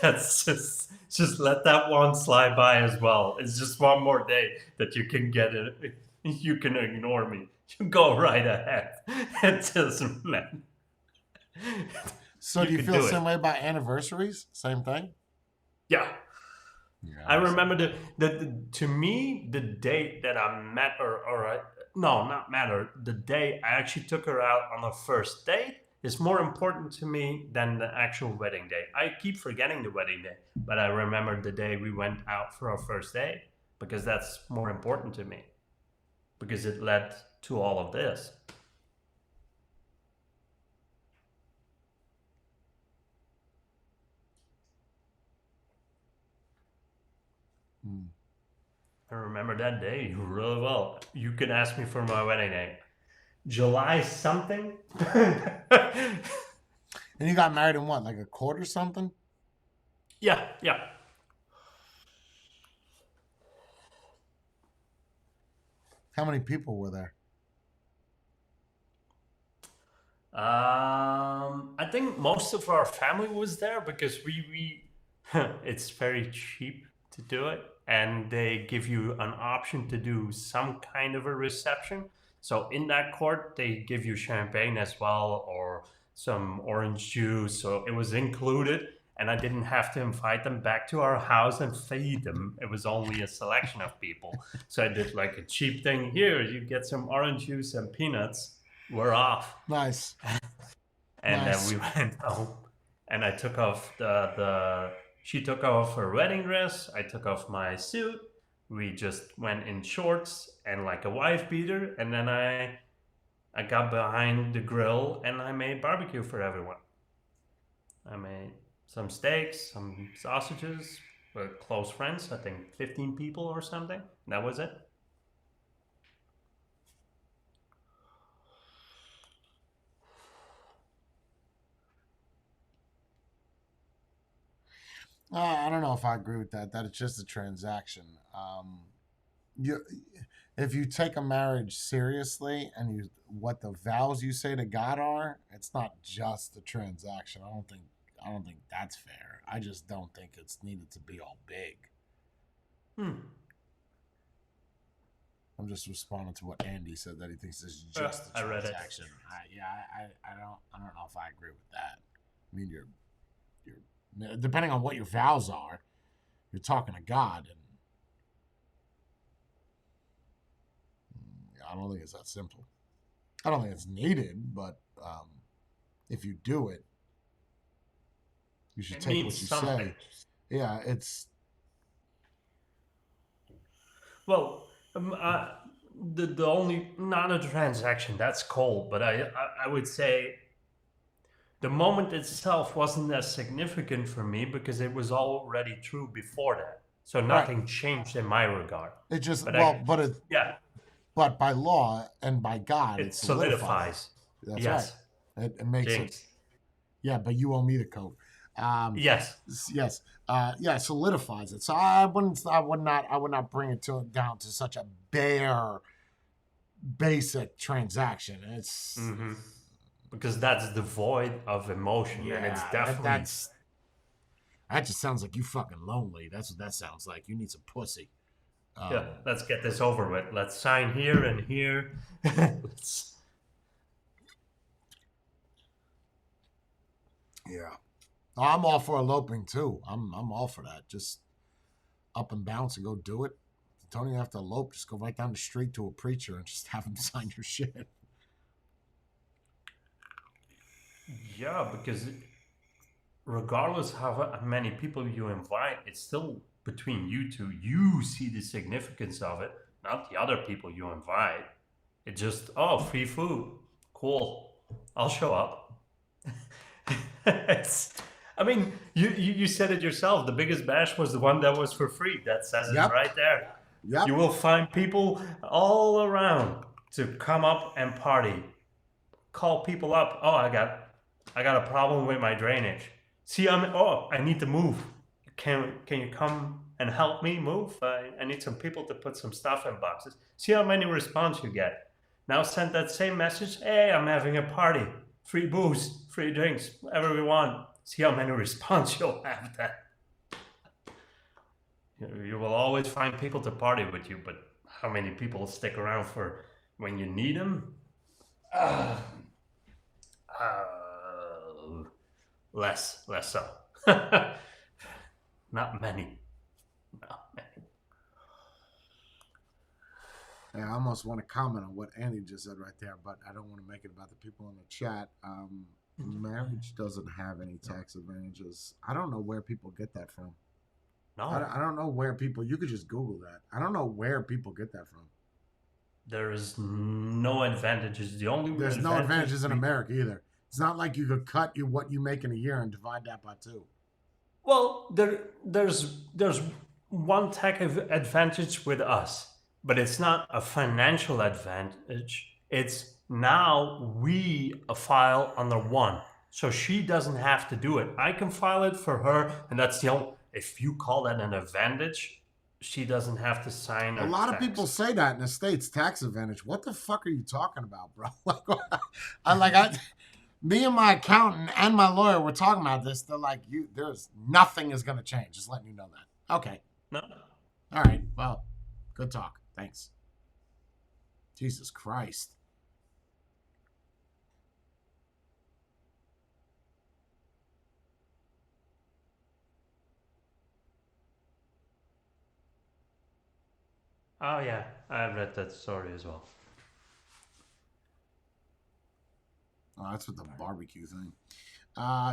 That's just let that one slide by as well. It's just one more day that you can get it. You can ignore me. You go right ahead. It doesn't matter. So You do you could feel do the it. same way about anniversaries? Same thing? Yeah. Yeah. I remember the to me the date that I met her, or no, not met her. The day I actually took her out on a first date is more important to me than the actual wedding day. I keep forgetting the wedding day, but I remember the day we went out for our first date because that's more important to me because it led to all of this. Mm. I remember that day really well. You can ask me for my wedding day. July something. And you got married in what, like a court or something? Yeah, yeah. How many people were there? I think most of our family was there because we it's very cheap to do it, and they give you an option to do some kind of a reception. So in that court, they give you champagne as well or some orange juice. So it was included, and I didn't have to invite them back to our house and feed them. It was only a selection of people. So I did like a cheap thing. Here, you get some orange juice and peanuts. We're off. Nice. And then Nice. we went home, and I took off the she took off her wedding dress, I took off my suit, we just went in shorts and like a wife beater, and then I got behind the grill and I made barbecue for everyone. I made some steaks, some sausages with close friends, I think 15 people or something. That was it. I don't know if I agree with that. That it's just a transaction. You, if you take a marriage seriously and you what the vows you say to God are, it's not just a transaction. I don't think that's fair. I just don't think it's needed to be all big. Hmm. I'm just responding to what Andy said that he thinks it's just a I read it. transaction. I don't know if I agree with that. I mean, you're depending on what your vows are, you're talking to God, and I don't think it's that simple. I don't think it's needed, but if you do it, you should It take means what you something. say. Yeah, it's Well, The only not a transaction that's cold, but I would say the moment itself wasn't as significant for me because it was already true before that. So Right. nothing changed in my regard. It just But yeah, but by law and by God, it it solidifies. solidifies. That's Yes, right. It makes it. James. Yeah, but you owe me the coat. Yes. Yes. Yeah, it solidifies it. So I would not bring down to such a bare, basic transaction. It's Hmm. Because that's devoid of emotion, and it's definitely that just sounds like you fucking lonely. That's what that sounds like. You need some pussy. yeah. Let's get this over with. Let's sign here and here. Let's- Yeah. Oh, I'm all for eloping too. I'm all for that. Just up and bounce and go do it. You don't even have to elope. Just go right down the street to a preacher and just have him sign your shit. Yeah, because regardless how many people you invite, it's still between you two. You see the significance of it, not the other people you invite. It just, oh, free food. Cool. I'll show up. It's, I mean, you said it yourself. The biggest bash was the one that was for free. That says it Yep. right there. Yep. You will find people all around to come up and party. Call people up. Oh, I got a problem with my drainage. See, I need to move. Can you come and help me move? I need some people to put some stuff in boxes. See how many response you get. Now send that same message. Hey, I'm having a party. Free booze, free drinks, whatever we want. See how many response you'll have then. You will always find people to party with you, but how many people stick around for when you need them? Less so. Not many. Not many. Yeah, I almost want to comment on what Andy just said right there, but I don't want to make it about the people in the chat. Marriage doesn't have any tax advantages. I don't know where people get that from. No, I don't know where people. You could just Google that. I don't know where people get that from. there is no advantages. The only There's no advantage advantages in America either. It's not like you could cut what you make in a year and divide that by 2. Well, there's one tech advantage with us, but it's not a financial advantage. It's now we file under one, so she doesn't have to do it. I can file it for her, and that's the only. If you call that an advantage, she doesn't have to sign. A lot of people say that in the States, tax advantage. What the fuck are you talking about, bro? Me and my accountant and my lawyer were talking about this. They're like, there's nothing is going to change. Just letting you know that. Okay. No. All right. Well, good talk. Thanks. Jesus Christ. Oh yeah, I read that story as well. Oh, that's with the barbecue thing.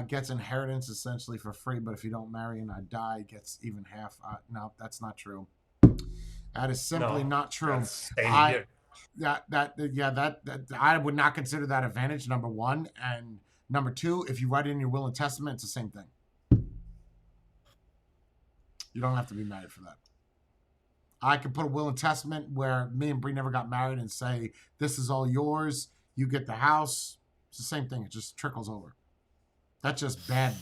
Gets inheritance essentially for free, but if you don't marry and I die, gets even half. No, that's not true. That is simply not true. I would not consider that advantage. Number one, and number two, if you write it in your will and testament, it's the same thing. You don't have to be married for that. I could put a will and testament where me and Bree never got married and say, this is all yours. You get the house. It's the same thing. It just trickles over. That's just bad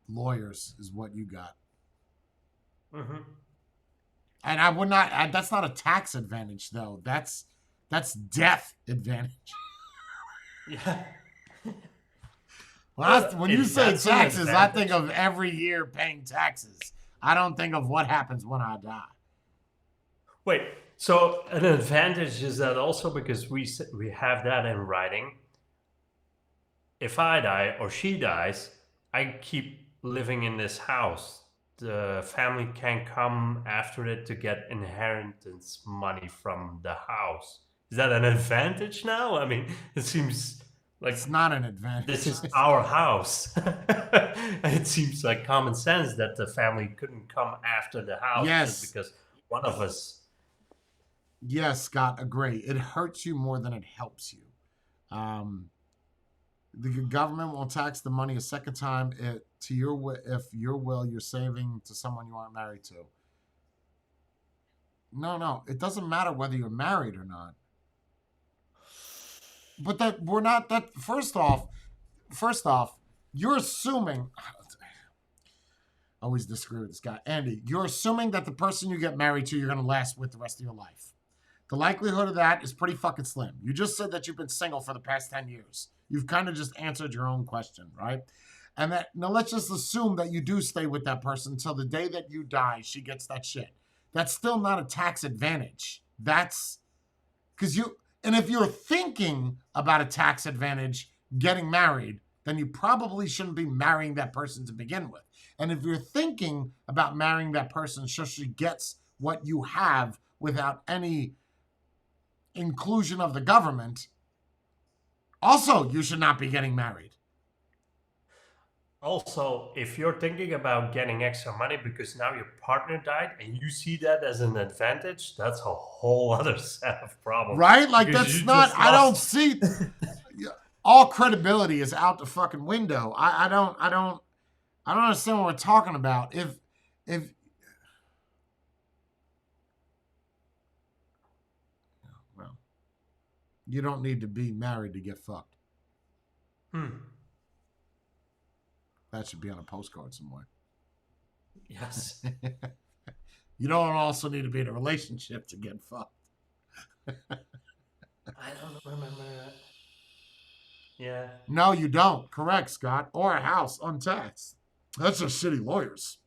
lawyers is what you got. Mm-hmm. And I would not, that's not a tax advantage though. That's death advantage. Yeah. When you say taxes, I think of every year paying taxes. I don't think of what happens when I die. Wait, so an advantage is that also because we have that in writing. If I die or she dies, I keep living in this house. The family can come after it to get inheritance money from the house. Is that an advantage now? I mean, it seems like it's not an advantage. This is our house. It seems like common sense that the family couldn't come after the house just because one of us. Yes, Scott, agree. It hurts you more than it helps you. The government will tax the money a second time to if your will you're saving to someone you aren't married to. No, it doesn't matter whether you're married or not. But that we're not that. First off, you're assuming. I always disagree with this guy, Andy. You're assuming that the person you get married to, you're going to last with the rest of your life. The likelihood of that is pretty fucking slim. You just said that you've been single for the past 10 years. You've kind of just answered your own question, right? And that now let's just assume that you do stay with that person until the day that you die, she gets that shit. That's still not a tax advantage. That's because and if you're thinking about a tax advantage getting married, then you probably shouldn't be marrying that person to begin with. And if you're thinking about marrying that person so she gets what you have without any inclusion of the government, also you should not be getting married. Also, if you're thinking about getting extra money because now your partner died and you see that as an advantage, that's a whole other set of problems. Right? Like that's not, I don't see, all credibility is out the fucking window. I don't understand what we're talking about. If well, you don't need to be married to get fucked. That should be on a postcard somewhere. Yes. You don't also need to be in a relationship to get fucked. I don't remember that. Yeah. No, you don't. Correct, Scott. Or a house untaxed. That's just shitty lawyers.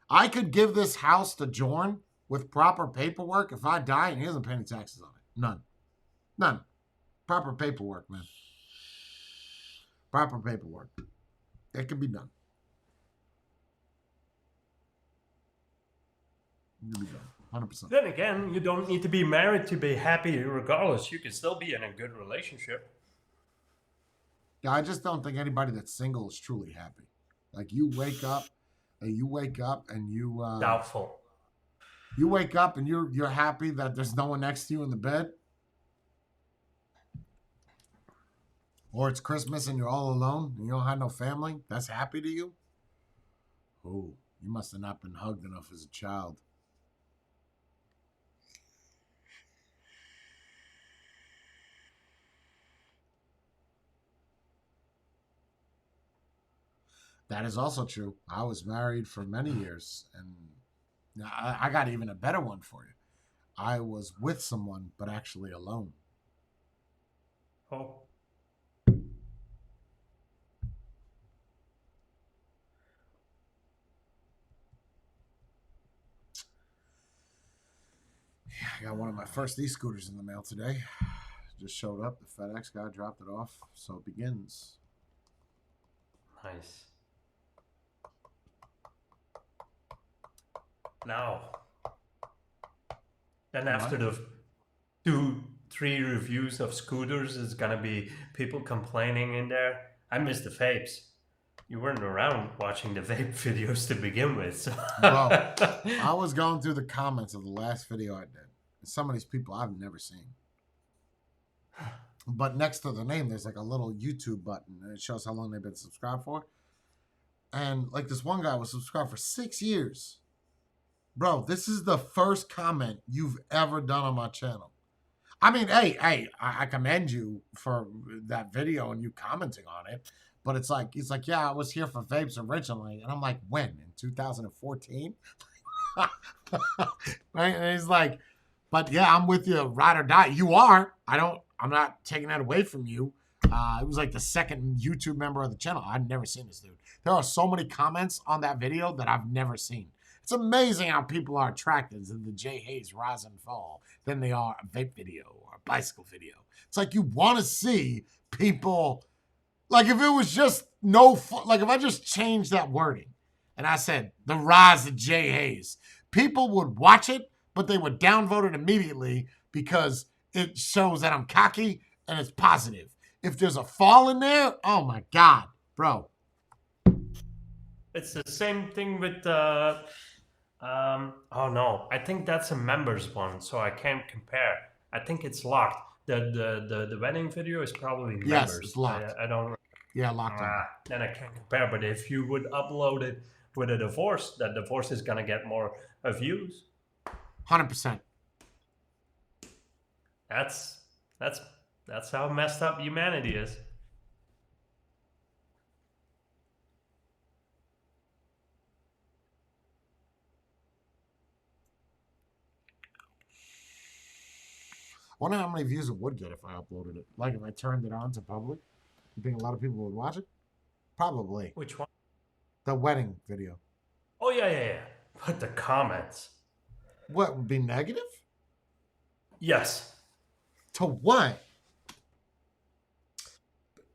I could give this house to Jorn with proper paperwork if I die and he doesn't pay any taxes on it. None. Proper paperwork, man. Proper paperwork. It can be done. It can be done. 100%. Then again, you don't need to be married to be happy regardless. You can still be in a good relationship. Yeah, I just don't think anybody that's single is truly happy. Like you wake up and you Doubtful. You wake up and you're happy that there's no one next to you in the bed. Or it's Christmas and you're all alone and you don't have no family. That's happy to you? Oh, you must have not been hugged enough as a child. That is also true. I was married for many years, and I got even a better one for you. I was with someone, but actually alone. Oh. Yeah, I got one of my first e-scooters in the mail today. Just showed up. The FedEx guy dropped it off. So it begins. Nice. Now, then after the 2-3 reviews of scooters, it's gonna be people complaining in there. I miss the vapes. You weren't around watching the vape videos to begin with. So. Well, I was going through the comments of the last video I did. Some of these people I've never seen. But next to the name, there's like a little YouTube button, and it shows how long they've been subscribed for. And like this one guy was subscribed for 6 years. Bro, this is the first comment you've ever done on my channel. I mean, hey, I commend you for that video and you commenting on it. But it's like, he's like, yeah, I was here for vapes originally. And I'm like, when? In 2014? Right? And he's like, but yeah, I'm with you, ride or die. You are. I'm not taking that away from you. It was like the second YouTube member of the channel. I've never seen this dude. There are so many comments on that video that I've never seen. It's amazing how people are attracted to the Jay Hayes rise and fall than they are a vape video or a bicycle video. It's like you want to see people, like if it was just like if I just changed that wording and I said the rise of Jay Hayes, people would watch it, but they would downvote it immediately because it shows that I'm cocky and it's positive. If there's a fall in there, oh my God, bro. It's the same thing with Oh no, I think that's a members one, so I can't compare. I think it's locked. The wedding video is probably Yes, members. it's locked. I don't. Yeah, locked on. Then I can't compare. But if you would upload it with a divorce, that divorce is gonna get more views. 100%. That's that's how messed up humanity is. I wonder how many views it would get if I uploaded it. Like if I turned it on to public. You think a lot of people would watch it? Probably. Which one? The wedding video. Oh yeah. But the comments. What would be negative? Yes. To what?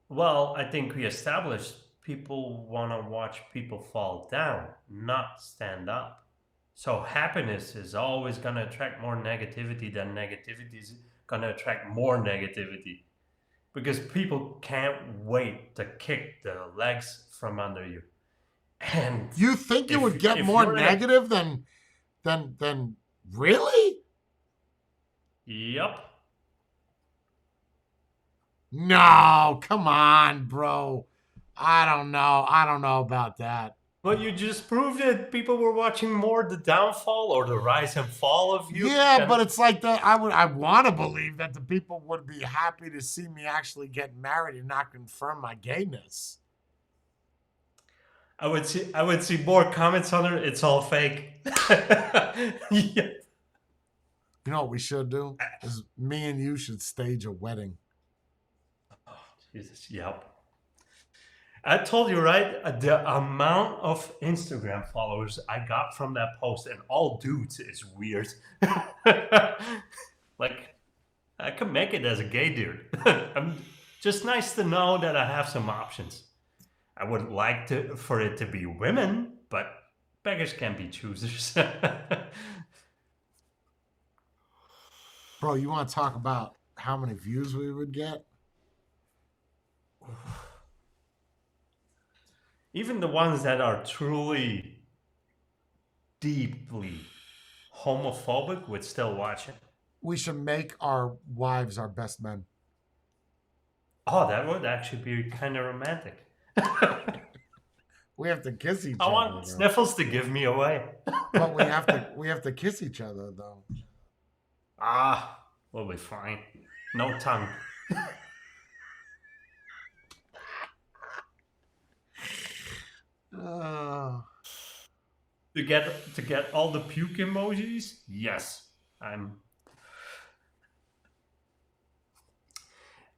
Well, I think we established people want to watch people fall down, not stand up. So happiness is always going to attract more negativity than negativity is going to attract more negativity. Because people can't wait to kick the legs from under you. And You think it would get if more you're in a- negative than really? Yep. No, come on, bro. I don't know. I don't know about that. But you just proved it. People were watching more the downfall or the rise and fall of you. Yeah, than- but it's like that. I want to believe that the people would be happy to see me actually get married and not confirm my gayness. I would see more comments on it. It's all fake. Yeah. You know what we should do? Is me and you should stage a wedding. Oh, Jesus. Yep. I told you, right? The amount of Instagram followers I got from that post, and all dudes, is weird. Like, I could make it as a gay dude. I'm just nice to know that I have some options. I would like for it to be women, but beggars can be choosers. Bro, you want to talk about how many views we would get? Even the ones that are truly deeply homophobic would still watch it. We should make our wives our best men. Oh, that would actually be kind of romantic. We have to kiss each I other. want bro. Sniffles to give me away. But we have to kiss each other though. We'll be fine. No tongue. To get all the puke emojis? Yes.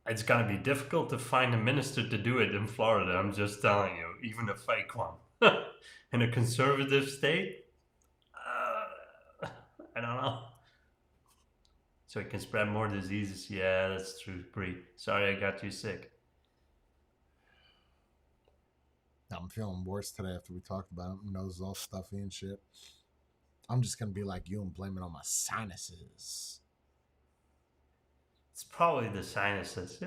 It's gonna be difficult to find a minister to do it in Florida, I'm just telling you, even a fake one. In a conservative state? I don't know. So it can spread more diseases. Yeah, that's true, Bree. Sorry I got you sick. I'm feeling worse today after we talked about it. My nose is all stuffy and shit. I'm just gonna be like you and blame it on my sinuses. It's probably the sinuses.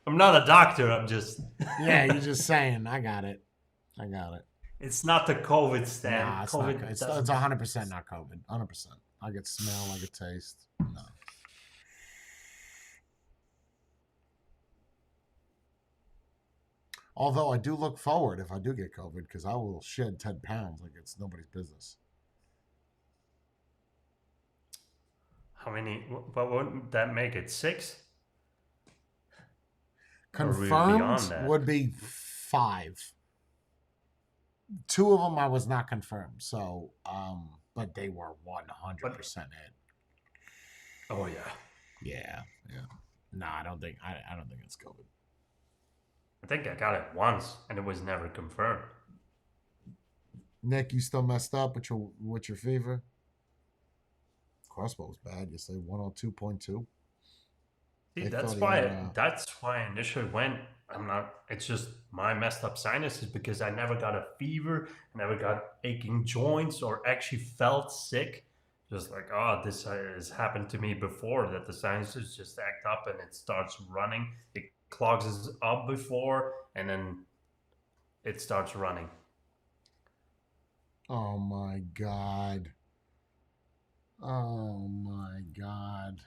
I'm not a doctor, I'm just... Yeah, you're just saying. I got it. It's not the COVID stand. Nah, it's COVID not. It's doesn't- 100% not COVID. 100%. I get smell. I get taste. No. Although I do look forward if I do get COVID because I will shed 10 pounds like it's nobody's business. How many? What would that make it? 6? Or are we beyond Confirmed that? would be 5. 2 of them I was not confirmed. So, but they were 100% in. Oh yeah. Yeah. No, I don't think it's COVID. I think I got it once, and it was never confirmed. Nick, you still messed up with your fever? Crossbow was bad. You say 102.2. See, They that's thought he why. had, That's why I initially went. I'm not. It's just my messed up sinuses because I never got a fever, I never got aching joints, or actually felt sick. Just like, oh, this has happened to me before. That the sinuses just act up and it starts running. It clogs us up before, and then it starts running. Oh my God. Oh my God.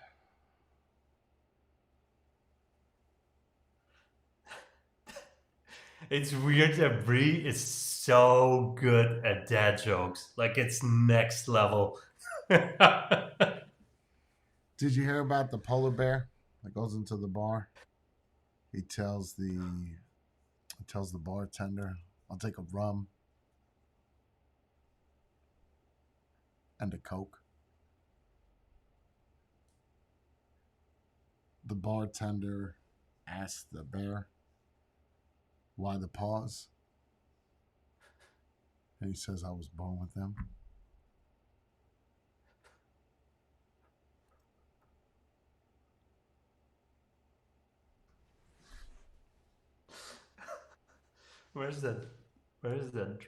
It's weird that Brie is so good at dad jokes. Like it's next level. Did you hear about the polar bear that goes into the bar? He tells the bartender, "I'll take a rum and a Coke." The bartender asks the bear, "Why the pause?" And he says, "I was born with them." Where's that? Where is that?